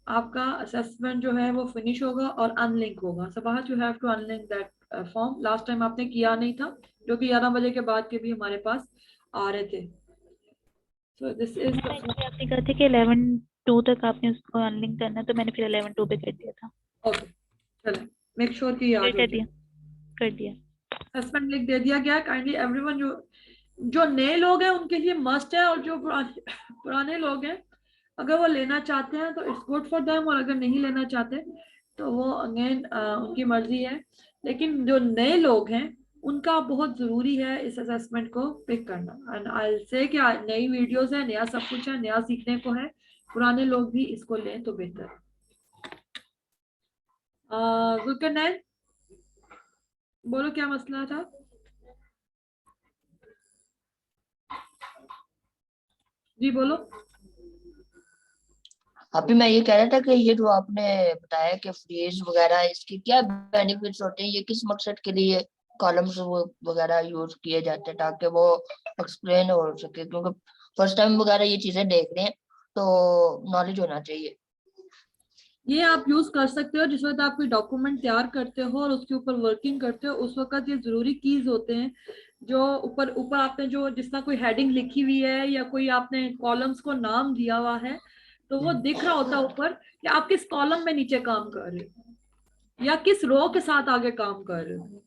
आपका असेसमेंट जो है वो फिनिश होगा और अनलिंक होगा. Sabahat, you have to unlink that form. Last time आपने किया नहीं था, जो कि 11 बजे के बाद के भी हमारे पास आ रहे थे. So this is the आपने कहा था कि 11:02 तक आपने उसको अनलिंक करना है, तो मैंने फिर 11:02 पे कर दिया था. ओके, चलें, मेक श्योर कि याद हो जाए. कर दिया. असेसमेंट लिंक दे दिया गया. काइंडली एवरीवन, जो नए लोग हैं उनके लिए मस्ट है, और जो पुराने लोग हैं अगर वो लेना चाहते हैं तो इट्स गुड फॉर देम, और अगर नहीं लेना चाहते तो वो अगेन उनकी मर्जी है. लेकिन जो नए लोग हैं उनका बहुत जरूरी है इस असेसमेंट को पिक करना. एंड आई से कि नई वीडियोस है, नया सब कुछ है, नया सीखने को है. पुराने लोग भी इसको लें तो बेहतर है. जुल्करनैन, बोलो क्या मसला था. जी बोलो. अभी मैं ये कह रहा था कि ये जो आपने बताया कि फ्रीज वगैरह, इसके क्या बेनिफिट्स होते हैं, ये किस मकसद के लिए कॉलम्स वगैरह यूज किए जाते हैं, ताकि वो एक्सप्लेन हो सके, क्योंकि फर्स्ट टाइम वगैरह ये चीजें देख रहे हैं तो नॉलेज होना चाहिए. ये आप यूज कर सकते हो जिस वक्त आप कोई डॉक्यूमेंट तैयार करते हो और उसके ऊपर वर्किंग करते हो, उस वक्त ये जरूरी कीज होते हैं जो ऊपर ऊपर आपने जो जिस तरह कोई हेडिंग लिखी हुई है या कोई आपने कॉलम्स को नाम दिया हुआ है, तो वो दिख रहा होता है ऊपर कि आप किस कॉलम में नीचे काम कर रहे हो या किस रो के साथ आगे काम कर रहे हो.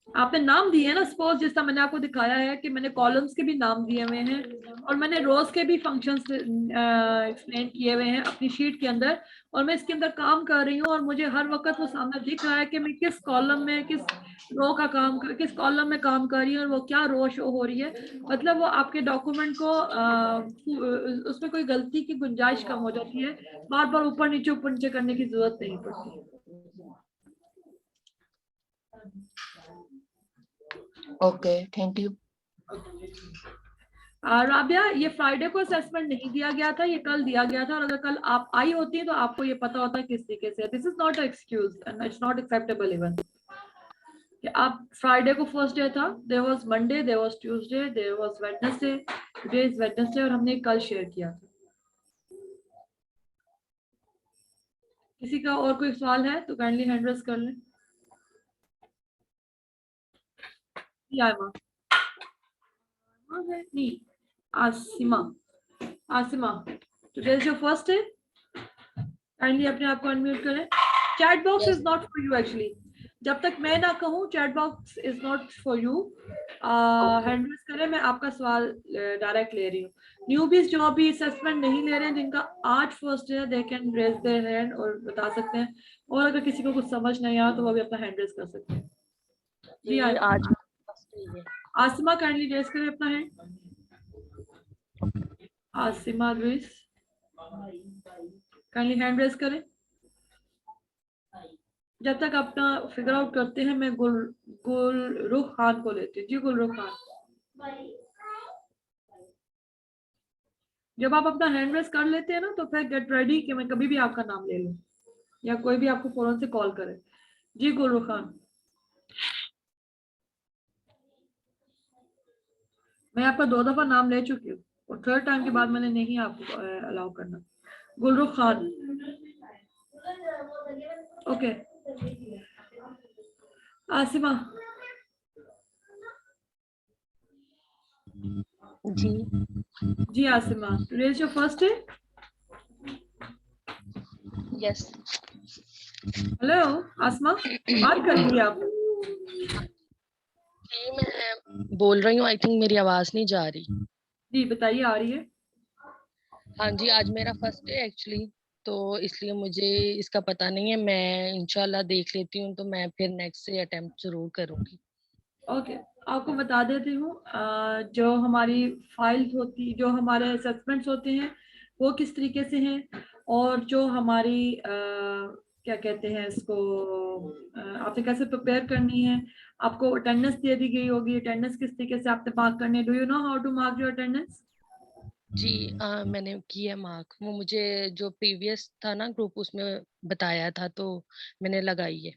आपने नाम दिए ना, सपोज जिस तरह मैंने आपको दिखाया है कि मैंने कॉलम्स के भी नाम दिए हुए हैं और मैंने रोज के भी फंक्शंस एक्सप्लेन किए हुए हैं अपनी शीट के अंदर, और मैं इसके अंदर काम कर रही हूँ और मुझे हर वक्त वो सामने दिख रहा है कि मैं किस कॉलम में किस रो का काम कर किस कॉलम में काम कर रही हूँ और वो क्या रो शो हो रही है. मतलब वो आपके डॉक्यूमेंट को उसमें कोई गलती की गुंजाइश कम हो जाती है, बार बार ऊपर नीचे करने की जरूरत नहीं पड़ती. Okay, thank you. राबिया, ये फ्राइडे को असेसमेंट नहीं दिया गया था, ये कल दिया गया था, और अगर कल आप आई होती तो आपको ये पता होता किस तरीके से. This is not excuse and it's not acceptable even कि आप फ्राइडे को फर्स्ट डे था, there was Monday, there was Tuesday, there was Wednesday, today is Wednesday, और हमने कल शेयर किया था. किसी का और कोई सवाल है तो काइंडली हैंड रेज कर लें. नहीं, Asima, today is your first day. Kindly अपने आप को अनम्यूट करें. Chat box is not for you actually. जब तक मैं ना कहूँ chat box is not for you. Hand raise करें, मैं आपका सवाल डायरेक्ट ले रही हूँ. न्यूबीज जो अभी असेसमेंट नहीं ले रहे हैं, जिनका आज फर्स्ट है, they can raise their hand और बता सकते हैं, और अगर किसी को कुछ समझ नहीं आया तो वो भी अपना हैंड रेज कर सकते हैं. जी आज आसिमा, काइंडली रेज करें अपना hand. Asima raise, kindly hand raise करें. जब तक अपना फिगर आउट करते हैं, मैं गुलरुख खान को लेती हूँ. जी गुलरुख खान, जब आप अपना हैंड रेज कर लेते हैं ना तो फिर गेट रेडी कि मैं कभी भी आपका नाम ले लूं या कोई भी आपको फौरन से कॉल करे. जी गुलरुख खान, मैं आपका 2 दफा नाम ले चुकी हूँ और थर्ड टाइम के बाद मैंने नहीं आपको अलाउ करना. गुलरुख खान, ओके. आसिमा, जी जी Asima, today is your first day? Yes hello Asma, बात करेंगी आप? जी मैं बोल रही हूँ। आई थिंक मेरी आवाज नहीं जा रही। जी बताइए, आ रही है। हाँ जी, आज मेरा फर्स्ट डे एक्चुअली, तो इसलिए मुझे इसका पता नहीं है। मैं इंशाल्लाह देख लेती हूँ, तो मैं फिर नेक्स्ट से अटेम्प्ट जरूर करूंगी। ओके, आपको बता देती हूँ, जो हमारी फाइल्स होती, जो हमारे असेसमेंट्स होते हैं वो किस तरीके से हैं, और जो हमारी क्या कहते हैं इसको, आपने कैसे प्रिपेयर करनी है। आपको अटेंडेंस दे दी गई होगी, अटेंडेंस किस तरीके से आपने मार्क करनी है। Do you know how to mark your attendance? जी मैंने की है मार्क। वो मुझे जो प्रीवियस था ना ग्रुप, उसमें बताया था, तो मैंने लगाई है।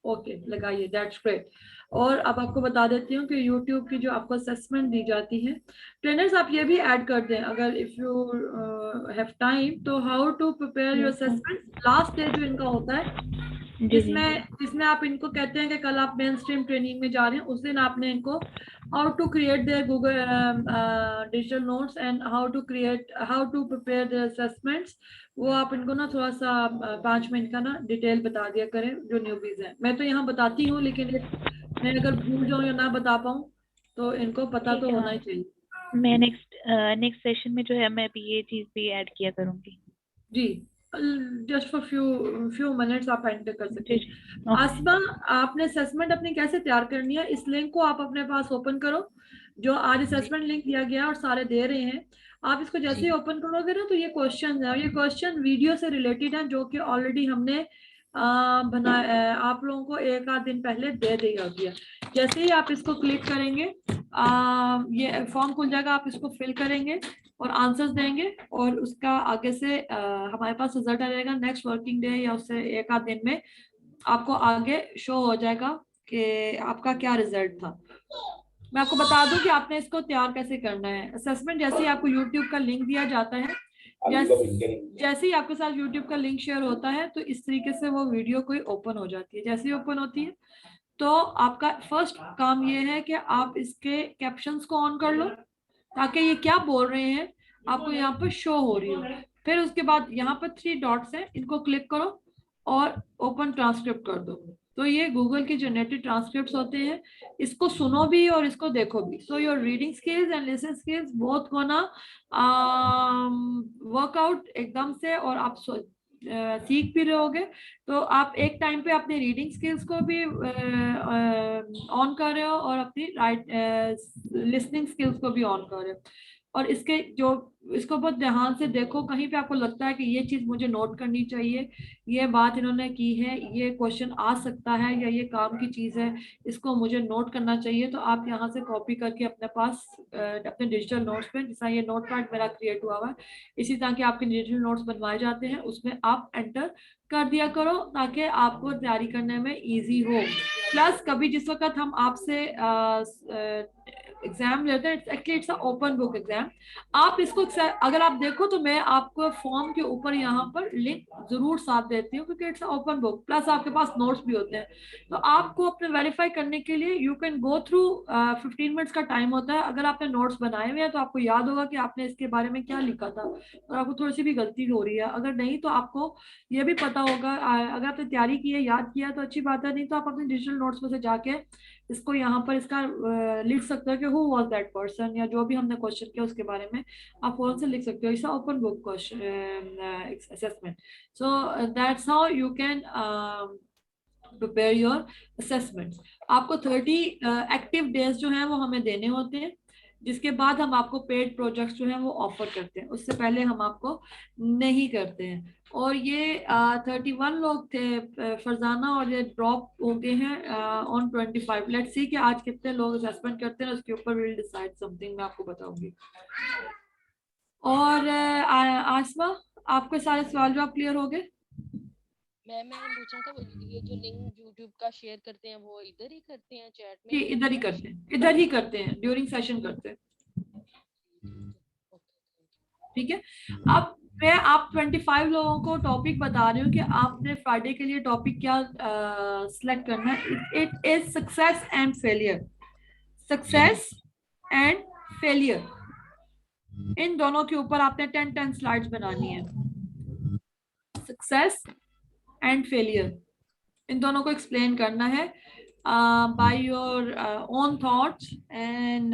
ओके, लगाइए, दैट्स ग्रेट। और अब आपको बता देती हूँ कि YouTube की जो आपको असेसमेंट दी जाती है, ट्रेनर्स आप ये भी ऐड कर दें अगर इफ यू हैव टाइम, तो how to prepare your assessment. Last day जो इनका होता है, जी जी जिसमें आप इनको कहते हैं कि कल आप मेन स्ट्रीम ट्रेनिंग में जा रहे हैं, उस दिन आपने इनको how to create their Google digital notes and how to prepare their assessments, वो आप इनको ना थोड़ा सा 5 मिनट का ना डिटेल बता दिया करें जो न्यूबीज हैं। मैं तो यहाँ बताती हूँ, लेकिन मैं अगर भूल जाऊँ या ना बता पाऊँ तो इनको पता ठीक तो है होना ही मैम। चाहिए। मैं नेक्स्ट सेशन में जो है मैं अभी ये चीज भी ऐड किया करूंगी। जी, जस्ट फॉर फ्यू मिनट्स आप एंटर कर सकते जी हैं। जी ओके। आसमा, आपने असेसमेंट अपनी कैसे तैयार करनी है, इस लिंक को आप अपने पास ओपन करो, जो आज असेसमेंट लिंक दिया गया और सारे दे रहे हैं। आप इसको जैसे ही जी ओपन करोगे ना, तो ये क्वेश्चन है, और ये क्वेश्चन वीडियो से रिलेटेड है, जो कि ऑलरेडी हमने आप लोगों को एक आध दिन पहले दे दिया गया। जैसे ही आप इसको क्लिक करेंगे, ये फॉर्म खुल जाएगा, आप इसको फिल करेंगे और आंसर्स देंगे, और उसका आगे से हमारे पास रिजल्ट आ जाएगा नेक्स्ट वर्किंग डे या उससे एक आध दिन में आपको आगे शो हो जाएगा कि आपका क्या रिजल्ट था। मैं आपको बता दूं कि आपने इसको तैयार कैसे करना है। असेसमेंट जैसे ही आपको यूट्यूब का लिंक दिया जाता है, जैसे ही आपके साथ यूट्यूब का लिंक शेयर होता है, तो इस तरीके से वो वीडियो कोई ओपन हो जाती है। जैसे ही ओपन होती है, तो आपका फर्स्ट काम ये है कि आप इसके कैप्शंस को ऑन कर लो, ताकि ये क्या बोल रहे हैं आपको यहाँ पर शो हो रही हो। फिर उसके बाद यहाँ पर 3 डॉट्स हैं, इनको क्लिक करो और ओपन ट्रांसक्रिप्ट कर दो। तो ये गूगल के जनरेटेड ट्रांसक्रिप्ट होते हैं, इसको सुनो भी और इसको देखो भी। So your reading skills and listening skills both gonna workout एकदम से, और आप सीख भी रहोगे। तो आप एक टाइम पे अपने रीडिंग स्किल्स को भी ऑन कर रहे हो और अपनी लिसनिंग स्किल्स को भी ऑन कर रहे हो। और इसको बहुत ध्यान से देखो, कहीं पे आपको लगता है कि ये चीज मुझे नोट करनी चाहिए, ये बात इन्होंने की है, ये क्वेश्चन आ सकता है या ये काम की चीज है, इसको मुझे नोट करना चाहिए, तो आप यहाँ से कॉपी करके अपने पास अपने डिजिटल नोट्स में, जैसा ये नोट पैड मेरा क्रिएट हुआ हुआ है, इसी तरह के आपके डिजिटल नोट्स बनवाए जाते हैं, उसमें आप एंटर कर दिया करो, ताकि आपको तैयारी करने में इजी हो। प्लस कभी जिस वक्त हम आपसे एग्जाम लेते हैं, actually it's open book exam. आप इसको अगर आप देखो तो मैं आपको फॉर्म के ऊपर यहाँ पर लिंक जरूर साथ देती हूँ, क्योंकि इट्स ओपन बुक, प्लस आपके पास नोट्स भी होते हैं। तो आपको अपने वेरीफाई करने के लिए you can go through 15 minutes का टाइम होता है। अगर आपने नोट्स बनाए हुए हैं तो आपको याद होगा कि आपने इसके बारे में क्या लिखा था, और आपको थोड़ी सी भी गलती हो रही है। अगर नहीं तो आपको ये भी पता होगा, अगर आपने तैयारी की है, याद किया तो अच्छी बात है, नहीं तो आप अपने डिजिटल नोट्स में से जाके इसको यहाँ पर इसका लिख सकते हो कि हु वाज दैट पर्सन, या जो भी हमने क्वेश्चन किया उसके बारे में आप फोन से लिख सकते हो। It's open book question assessment, so that's how you can prepare your assessment. आपको 30 एक्टिव डेज जो हैं वो हमें देने होते हैं, जिसके बाद हम आपको पेड प्रोजेक्ट्स जो हैं वो ऑफर करते हैं, उससे पहले हम आपको नहीं करते हैं। और ये 31 लोग थे फरजाना, और ये ड्रॉप हो गए हैं ऑन 25। लेट्स सी कि आज कितने लोग असेसमेंट करते हैं, उसके ऊपर विल डिसाइड समथिंग, मैं आपको बताऊंगी। और आसमा, आपके सारे सवाल जवाब क्लियर हो गए? मैंने पूछना था, ये जो लिंक यूट्यूब का शेयर करते हैं वो इधर ही करते हैं चैट में, जी, या इधर ही कहीं करते शेयर? हैं, इधर ही करते हैं, ड्यूरिंग सेशन करते हैं। ओके ठीक है। अब मैं आप 25 लोगों को टॉपिक बता रही हूँ कि आपने फ्राइडे के लिए टॉपिक क्या सिलेक्ट करना है. It is success and failure. Success and failure, इन दोनों के ऊपर आपने 10 स्लाइड्स बनानी है. सक्सेस एंड फेलियर, इन दोनों को एक्सप्लेन करना है by your own thoughts and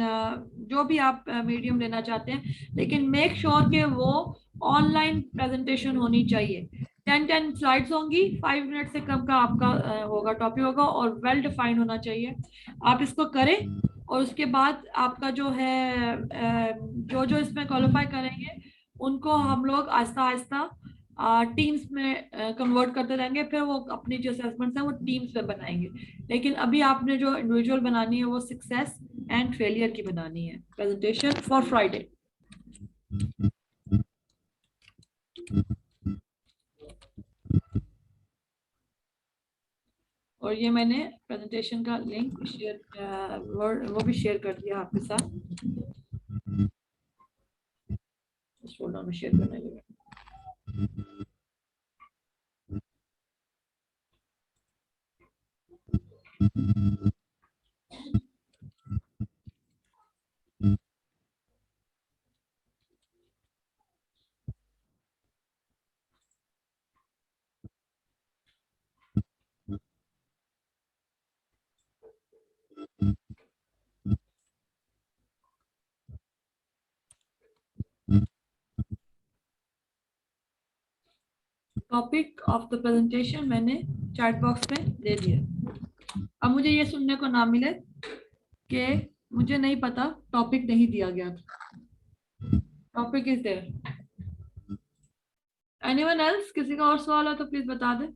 जो भी आप मीडियम लेना चाहते हैं, लेकिन मेक श्योर कि वो ऑनलाइन प्रेजेंटेशन होनी चाहिए. 10 स्लाइड्स होंगी, 5 मिनट से कम का आपका होगा टॉपिक होगा और वेल डिफाइंड होना चाहिए. आप इसको करें और उसके बाद आपका जो है जो जो इसमें क्वालिफाई करेंगे उनको हम लोग आहिस्ता आहिस्ता टीम्स में कन्वर्ट करते रहेंगे. फिर वो अपनी जो असेसमेंट्स हैं वो टीम्स में बनाएंगे. लेकिन अभी आपने जो इंडिविजुअल बनानी है वो सक्सेस एंड फेलियर की बनानी है प्रेजेंटेशन फॉर फ्राइडे. और ये मैंने प्रेजेंटेशन का लिंक शेयर वो भी शेयर कर दिया आपके साथ. इस फोल्डर में शेयर करने लगे. टॉपिक ऑफ द प्रेजेंटेशन मैंने चैट बॉक्स में दे दिया. अब मुझे ये सुनने को ना मिले कि मुझे नहीं पता, टॉपिक नहीं दिया गया था. Topic is there. Anyone else, किसी का और सवाल हो तो प्लीज बता दे.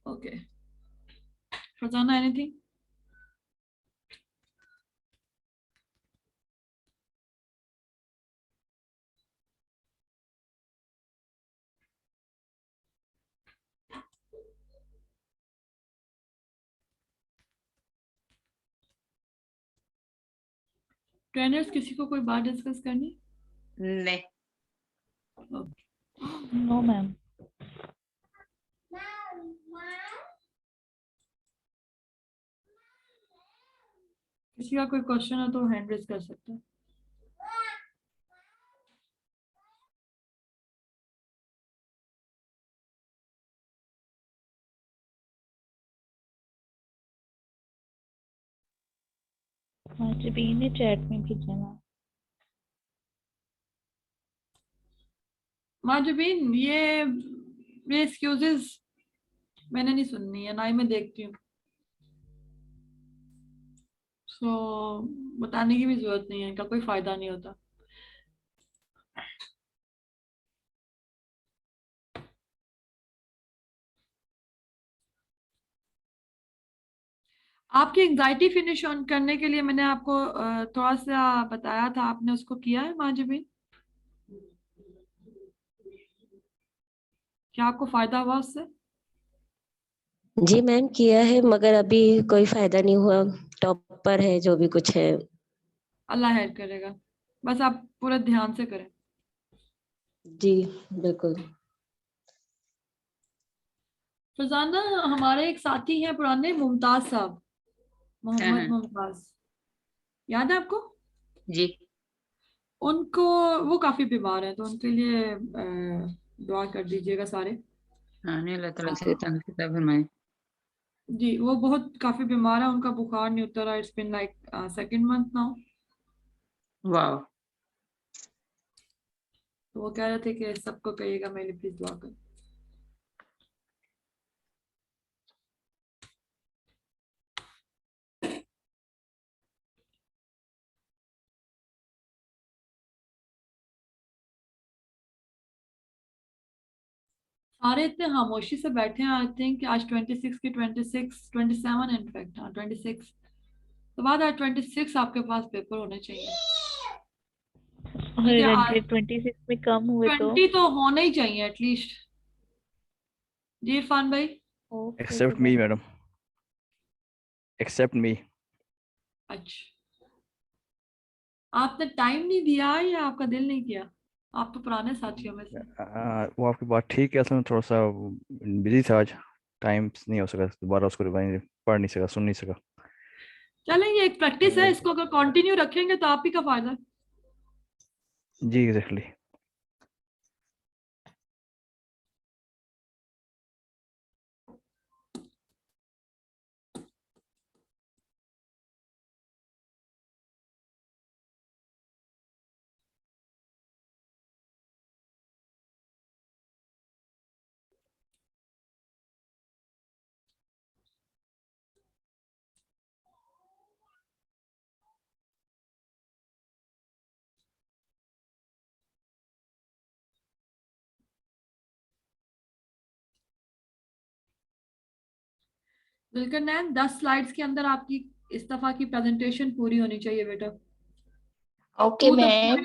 Okay, Farzana anything? ट्रेनर्स, किसी को कोई बात डिस्कस करनी? नहीं. No ma'am. किसी का कोई क्वेश्चन हो तो हैंड रेज कर सकते हैं. आज भी ने चैट में भेजा मैम. माजुबीन, ये एक्सक्यूजेस मैंने नहीं सुननी है, ना ही मैं देखती हूँ. सो बताने की भी जरूरत नहीं है, इनका कोई फायदा नहीं होता. आपकी एंजाइटी फिनिश ऑन करने के लिए मैंने आपको थोड़ा सा बताया था, आपने उसको किया है माजुबीन? क्या आपको फायदा हुआ उससे? जी मैम किया है, मगर अभी कोई फायदा नहीं हुआ. टॉप पर है जो भी कुछ है. अल्लाह हेल्प करेगा, बस आप पूरे ध्यान से करें. जी बिल्कुल. फरजाना, हमारे एक साथी हैं पुराने, मुमताज साहब, मोहम्मद मुमताज, याद है आपको? जी. उनको, वो काफी बीमार हैं तो उनके लिए दुआ कर दीजिएगा सारे. हाँ, नहीं, अल्लाह ताला से तंदुरुस्ती फरमाए. जी, वो बहुत काफी बीमार है, उनका बुखार नहीं उतरा. It's been like 2nd month now. वाह. तो वो कह रहे थे कि सबको कहिएगा मेरे लिए प्लीज दुआ कर. सारे इतने खामोशी से बैठे हैं. आई थिंक आज 26 की 26 27 इनफैक्ट, हाँ 26 तो बाद 26 आपके पास पेपर होने चाहिए. और अगर 26 में कम हुए तो 20 तो होने ही चाहिए एटलीस्ट. जी इरफान भाई. Except me, madam. Except me. अच्छा, आपने टाइम नहीं दिया या आपका दिल नहीं किया? आप तो पुराने साथियों में से। वो आपकी बात ठीक है, असल में थोड़ा सा बिजी था आज, टाइम नहीं हो सका, दोबारा उसको रिवाइंड पढ़ नहीं सका, सुन नहीं सका। चलें, ये एक प्रैक्टिस है, इसको अगर कंटिन्यू रखेंगे तो आप ही का फायदा है। जी एग्जैक्टली। बिल्कुल नैन, 10 स्लाइड्स के अंदर आपकी इस दफा की प्रेजेंटेशन पूरी होनी चाहिए बेटा। Okay ma'am.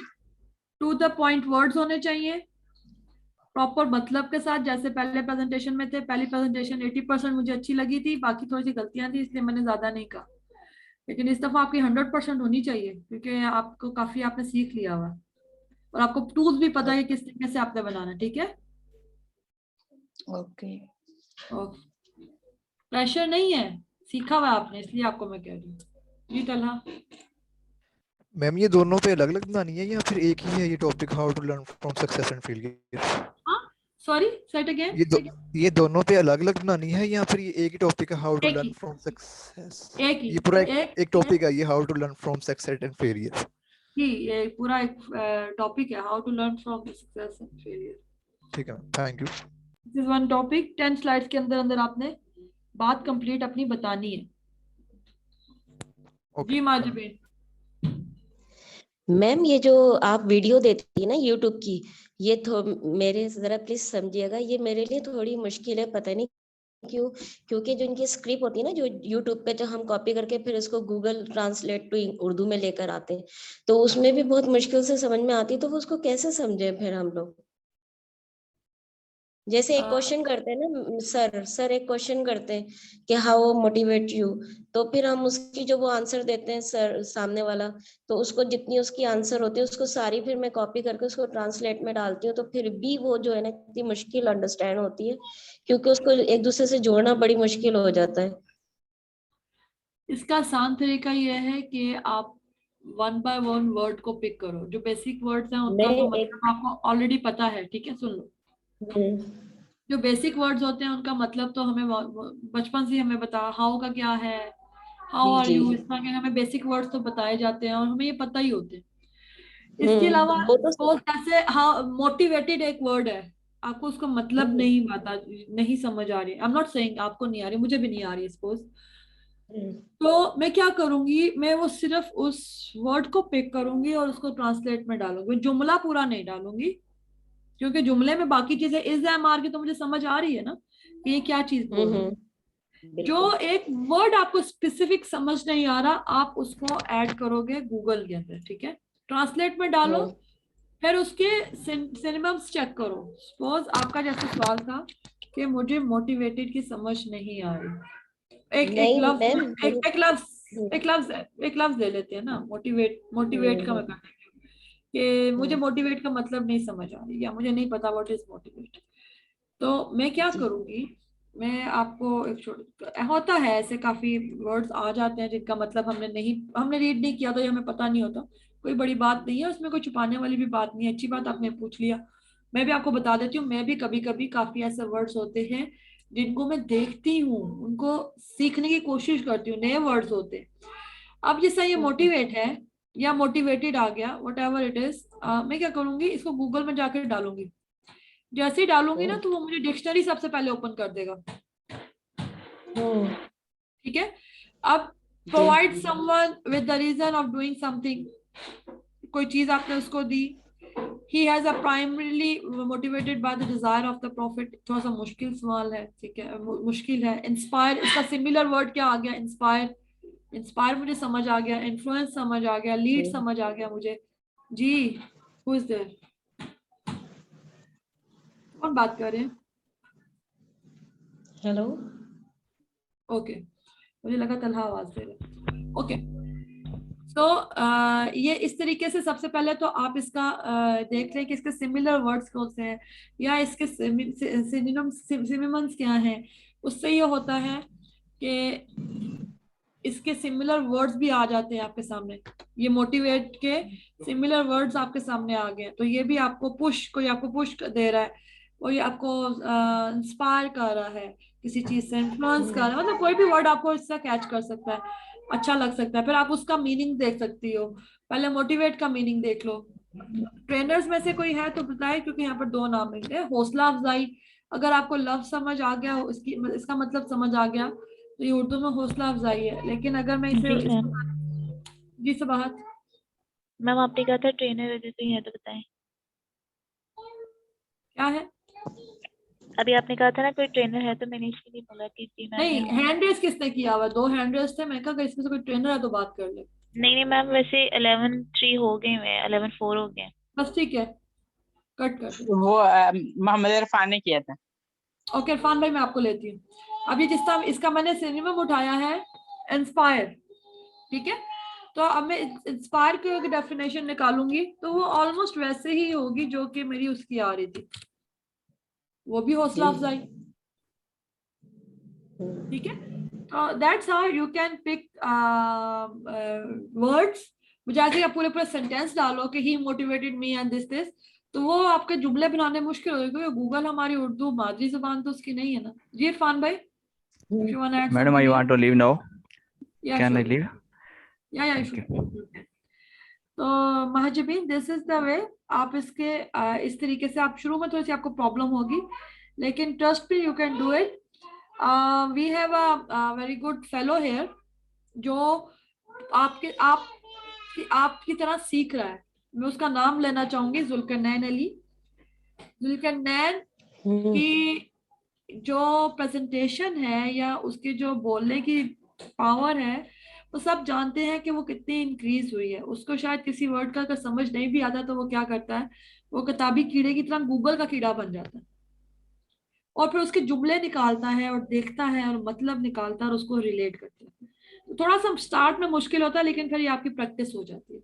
To the point words होने चाहिए, प्रॉपर मतलब के साथ, जैसे पहले प्रेजेंटेशन में थे। पहली प्रेजेंटेशन 80% मुझे अच्छी लगी थी, बाकी थोड़ी सी गलतियां थी, इसलिए मैंने ज्यादा नहीं कहा। लेकिन इस दफा आपकी 100% होनी चाहिए, क्योंकि आपको काफी आपने सीख लिया हुआ है और आपको टूल्स भी पता है कि किस तरीके से आपने बनाना है, ठीक है? ओके। प्रेशर नहीं है, सीखा हुआ है आपने, इसलिए आपको मैं कह रही हूँ। जी तलहा। मैम ये दोनों पे अलग अलग बनानी है या फिर एक ही है ये topic, how to learn from success and failure? हाँ, सॉरी, सेट अगेन। ये दोनों पे अलग अलग बनानी है या फिर ये एक ही टॉपिक है, हाउ टू एक लर्न ही, फ्रॉम सक्सेस? एक ही, ये पूरा एक एक टॉपिक है ये, how to learn from success and failure? ही, ये पूरा एक टॉपिक है, how to learn from success and failure. ठीक है, thank you. This is one topic, 10 slides के अंदर अंदर आपने बात कंप्लीट अपनी बतानी है। ओके। जी माजिबी। मैम ये जो आप वीडियो देती है ना यूट्यूब की, ये मेरे जरा प्लीज समझिएगा, ये मेरे लिए थोड़ी मुश्किल है, पता नहीं क्यों। क्योंकि जो इनकी स्क्रिप्ट होती है ना जो यूट्यूब पे, जो हम कॉपी करके फिर उसको गूगल ट्रांसलेट टू उर्दू में लेकर आते हैं, तो उसमें भी बहुत मुश्किल से समझ में आती है, तो वो उसको कैसे समझे फिर हम लोग? जैसे एक क्वेश्चन करते हैं ना सर एक क्वेश्चन करते हैं कि हाउ मोटिवेट यू, तो फिर हम उसकी जो वो आंसर देते हैं सर सामने वाला, तो उसको जितनी उसकी आंसर होती है उसको सारी फिर मैं कॉपी करके उसको ट्रांसलेट में डालती हूँ, तो फिर भी वो जो है ना इतनी मुश्किल अंडरस्टैंड होती है, क्योंकि उसको एक दूसरे से जोड़ना बड़ी मुश्किल हो जाता है। इसका आसान तरीका यह है कि आप 1 बाय 1 वर्ड को पिक करो। जो बेसिक वर्ड्स हैं उनका मैं तो एक मतलब आपको ऑलरेडी पता है, ठीक है? सुन लो, जो बेसिक वर्ड्स होते हैं उनका मतलब तो हमें बचपन से हमें पता, हाउ का क्या है, how G R G. You, इस तरह के हमें बेसिक वर्ड्स तो बताए जाते हैं और हमें ये पता ही होते हैं। इसके अलावा वो तो सपोज जैसे हाँ, मोटिवेटेड एक वर्ड है, आपको उसका मतलब हम्म, नहीं पता, नहीं समझ आ रही। आई एम नॉट सेइंग आपको नहीं आ रही, मुझे भी नहीं आ रही सपोज, हम्म, तो मैं क्या करूंगी, मैं वो सिर्फ उस वर्ड को पिक करूंगी और उसको ट्रांसलेट में डालूंगी, जुमला पूरा नहीं डालूंगी, क्योंकि जुमले में बाकी चीजें इज एम आर की तो मुझे समझ आ रही है ना कि ये क्या चीज बोल रहे हैं। जो बिल्कुल। एक वर्ड आपको स्पेसिफिक समझ नहीं आ रहा, आप उसको ऐड करोगे गूगल के अंदर, ठीक है? ट्रांसलेट में डालो, हम्म फिर उसके सिनोनिम्स चेक करो। सपोज आपका जैसे सवाल था कि मुझे मोटिवेटेड की समझ नहीं आ रही, एक नहीं लफ्ज, मैम हम्म, एक लफ्ज ले लेते हैं ना, मोटिवेट, मोटिवेट का मैं हम्म, कर लेती हूँ कि मुझे हम्म, मोटिवेट का मतलब नहीं समझ आ रही, या मुझे नहीं पता व्हाट इज मोटिवेट। तो मैं क्या जी करूंगी, मैं आपको एक छोटा, होता है ऐसे काफी वर्ड्स आ जाते हैं जिनका मतलब हमने रीड नहीं किया तो ये हमें पता नहीं होता। कोई बड़ी बात नहीं है उसमें, कोई छुपाने वाली भी बात नहीं है, अच्छी बात आपने पूछ लिया। मैं भी आपको बता देती हूँ, मैं भी कभी कभी काफी ऐसे वर्ड्स होते हैं जिनको मैं देखती हूँ, उनको सीखने की कोशिश करती हूँ, नए वर्ड्स होते हैं। अब जैसा ये हम्म, मोटिवेट है या मोटिवेटेड आ गया, वट एवर इट इज, मैं क्या करूंगी, इसको गूगल में जाकर डालूंगी। जैसे ही डालूंगी ना हम्म, तो वो मुझे डिक्शनरी सबसे पहले ओपन कर देगा, हम्म, ठीक है? अब जी provide someone with the reason of doing something, कोई चीज आपने उसको दी। He has a primarily motivated by the desire of the profit, थोड़ा सा मुश्किल सवाल है, ठीक है? मुश्किल है। इंस्पायर, इसका सिमिलर वर्ड क्या आ गया? इंस्पायर। इंस्पायर मुझे समझ आ गया, इन्फ्लुएंस समझ आ गया, लीड जी। समझ आ गया मुझे। जी, हु इज देयर? कौन बात कर रहे हैं? हेलो। ओके, मुझे लगा तलहा आवाज दे रहे। ओके, तो ये इस तरीके से सबसे पहले तो आप इसका देख लें कि इसके सिमिलर वर्ड्स कौन से हैं या इसके सिनोनिम्स क्या हैं। उससे ये होता है कि इसके सिमिलर वर्ड्स भी आ जाते हैं आपके सामने। ये मोटिवेट के सिमिलर वर्ड्स आपके सामने आ गए, तो ये भी आपको कोई आपको पुश दे रहा है, कोई आपको इंस्पायर कर रहा है, किसी चीज से इन्फ्लुएंस कर रहा है, मतलब कोई भी वर्ड आपको इससे कैच कर सकता है, अच्छा लग सकता है। फिर आप उसका मीनिंग देख सकती हो। पहले मोटिवेट का मीनिंग देख लो। ट्रेनर्स में से कोई है तो बताए, क्योंकि यहाँ पर 2 नाम मिलते हैं। हौसला अफजाई, अगर आपको लव समझ आ गया, इसका मतलब समझ आ गया, तो ये उर्दू में हौसला अफजाई है। लेकिन अगर मैं इसे जी मैम। जी सबाहत मैम आपने कहा था ट्रेनर अगर कोई है तो बताएं। क्या है? अभी आपने कहा था ना कोई ट्रेनर है, तो मैंने इसलिए बोला कि जी मैम नहीं, मैं हूँ। हैंड रेस किसने किया हुआ? 2 हैंड रेस थे, मैं कहा इसमें से कोई ट्रेनर है तो बात कर ले। नहीं मैम, वैसे 11-3 हो गए हुए हैं, 11-4 हो गए। बस ठीक है, कट कर दो। वो मोहम्मद इरफान ने किया था। ओके इरफान भाई, मैं आपको लेती हूँ। अब ये जिसका इसका मैंने सिनोनिम उठाया है इंस्पायर, ठीक है। तो अब मैं इंस्पायर की डेफिनेशन निकालूंगी, तो वो ऑलमोस्ट वैसे ही होगी जो कि मेरी उसकी आ रही थी, वो भी हौसला अफजाई, ठीक है। That's how you can pick words. बजाय कि आप पूरे पूरे सेंटेंस डालो कि ही मोटिवेटेड मी एंड दिस, तो वो आपके जुमले बनाने मुश्किल हो जाएगा। गूगल हमारी उर्दू मादरी जुबान तो उसकी नहीं है ना। जी इरफान भाई, if you want to add Madam, I something want to leave now. yeah, Can I sure. leave? Yeah, you Okay. should. तो महजबीन, दिस इज द वे। आप इसके इस तरीके से आप शुरू में थोड़ी सी आपको प्रॉब्लम होगी, लेकिन trust me, you can do it. We have a very good fellow here जो आपकी तरह सीख रहा है। मैं उसका नाम लेना चाहूंगी, जुल्करनैन अली। जुल्करनैन की जो प्रेजेंटेशन है या उसकी जो बोलने की पावर है, वो सब जानते हैं कि वो कितनी इंक्रीज हुई है। उसको शायद किसी वर्ड का अगर समझ नहीं भी आता तो वो क्या करता है, वो किताबी कीड़े की तरह गूगल का कीड़ा बन जाता है और फिर उसके जुमले निकालता है और देखता है और मतलब निकालता है और उसको रिलेट करता है। तो थोड़ा सा स्टार्ट में मुश्किल होता है, लेकिन फिर ये आपकी प्रैक्टिस हो जाती है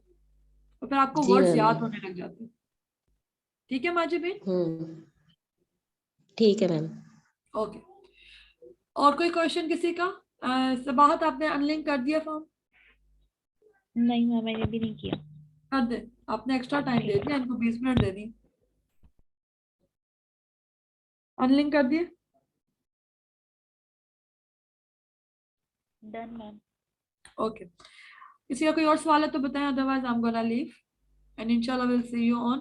और फिर आपको जी वर्ड्स मैम। याद होने लग जाते हैं। ठीक है माजिबीन? ठीक है मैम। ओके, और कोई क्वेश्चन किसी का? सबाहत, आपने अनलिंक कर दिया फॉर्म? नहीं मैम, मैंने भी नहीं किया। कर दे, आपने एक्स्ट्रा टाइम दे दिया, इनको 20 मिनट दे दी। अनलिंक कर दिए? Done ma'am. ओके, किसी का कोई और सवाल है तो बताएं, otherwise I am gonna leave and इंशाल्लाह will see you on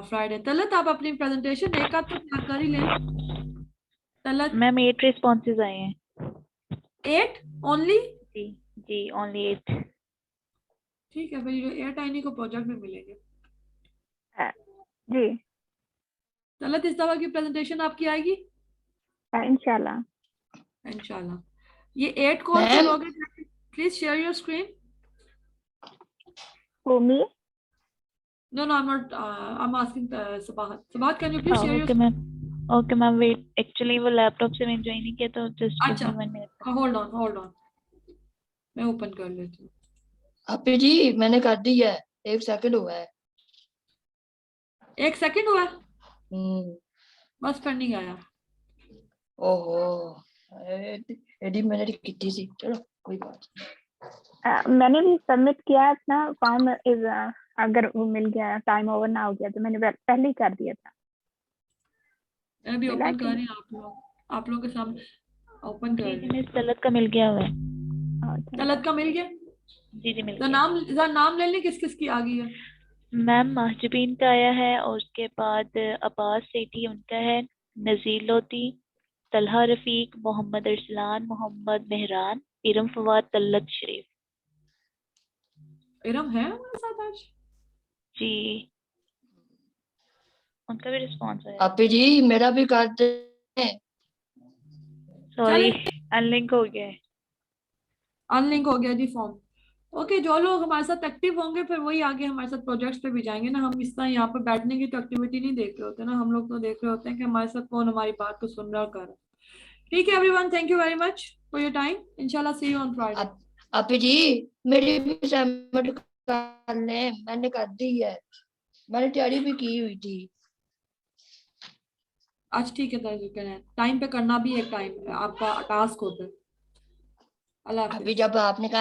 Friday. Talat, आप अपनी प्रेजेंटेशन एक आध तो क्या कर ही लें। तलत, मैम 8 रिस्पॉन्सेज आए हैं। 8 ओनली? जी जी, ओनली 8। ठीक है, फिर 8 आईनी को प्रोजेक्ट में मिलेंगे। जी तलत, इस दफा की प्रेजेंटेशन आपकी आएगी इंशाल्लाह। इंशाल्लाह। ये 8 कौन से मैम लोग हैं? Please share your screen. For me, No, I'm not. I'm asking Sabahat. Sabahat, can you please share your okay ma'am. Okay ma'am, wait, actually वो लैपटॉप से मैंने ज्वाइन नहीं किया, तो जस्ट गिव अच्छा, मी 1 मिनट। होल्ड ऑन, मैं open कर लेती हूँ। आपी जी मैंने कर दी है, 1 सेकंड हुआ है। 1 सेकंड हुआ, हम्म, बस फिर नहीं आया। ओहो एडी मैंने की सी, चलो कोई बात नहीं। मैंने भी सबमिट किया अपना फॉर्म। इज अगर वो मिल गया, टाइम ओवर ना हो गया, तो मैंने पहले ही कर दिया था। मैं भी मिला ओपन कि कर रही हूँ, आप लोगों के सामने ओपन कर जी रही जी, हूँ। मिस तलत का मिल गया हुआ है। अच्छा। तलत का मिल गया? जी जी, मिल तो गया। नाम ले लें, किस किस की आ गई है? मैम महजबीन का आया है, और उसके बाद अब्बास सेठी उनका है, नजीर लोधी, तलहा रफीक, मोहम्मद अरसलान, मोहम्मद मेहरान, इरम फवाद, तलत शरीफ। इरम है हमारे साथ आज? जी, उनका भी रिस्पॉन्स आया। आपी जी मेरा भी कर दे। सॉरी, अनलिंक हो गया है। अनलिंक हो गया जी फॉर्म। ओके, जो लोग हमारे साथ एक्टिव होंगे फिर वही आगे हमारे साथ प्रोजेक्ट्स पे भी जाएंगे ना। हम इस तरह यहाँ पर बैठने की तो एक्टिविटी नहीं देख रहे होते ना, हम लोग तो देख रहे होते हैं कि हमारे साथ कौन हमारी बात को सुन रहा और कर रहा है। ठीक है everyone, thank you very much for your time. इंशाल्लाह सी यू ऑन फ्राइडे। आपी जी मेरी भी असाइनमेंट कर लें, मैंने कर दी है, मैंने तैयारी भी की हुई थी। अच्छा ठीक है करें, टाइम पे करना भी एक टाइम आपका टास्क होता है। अल्लाह अभी हाफिज। जब आपने कहा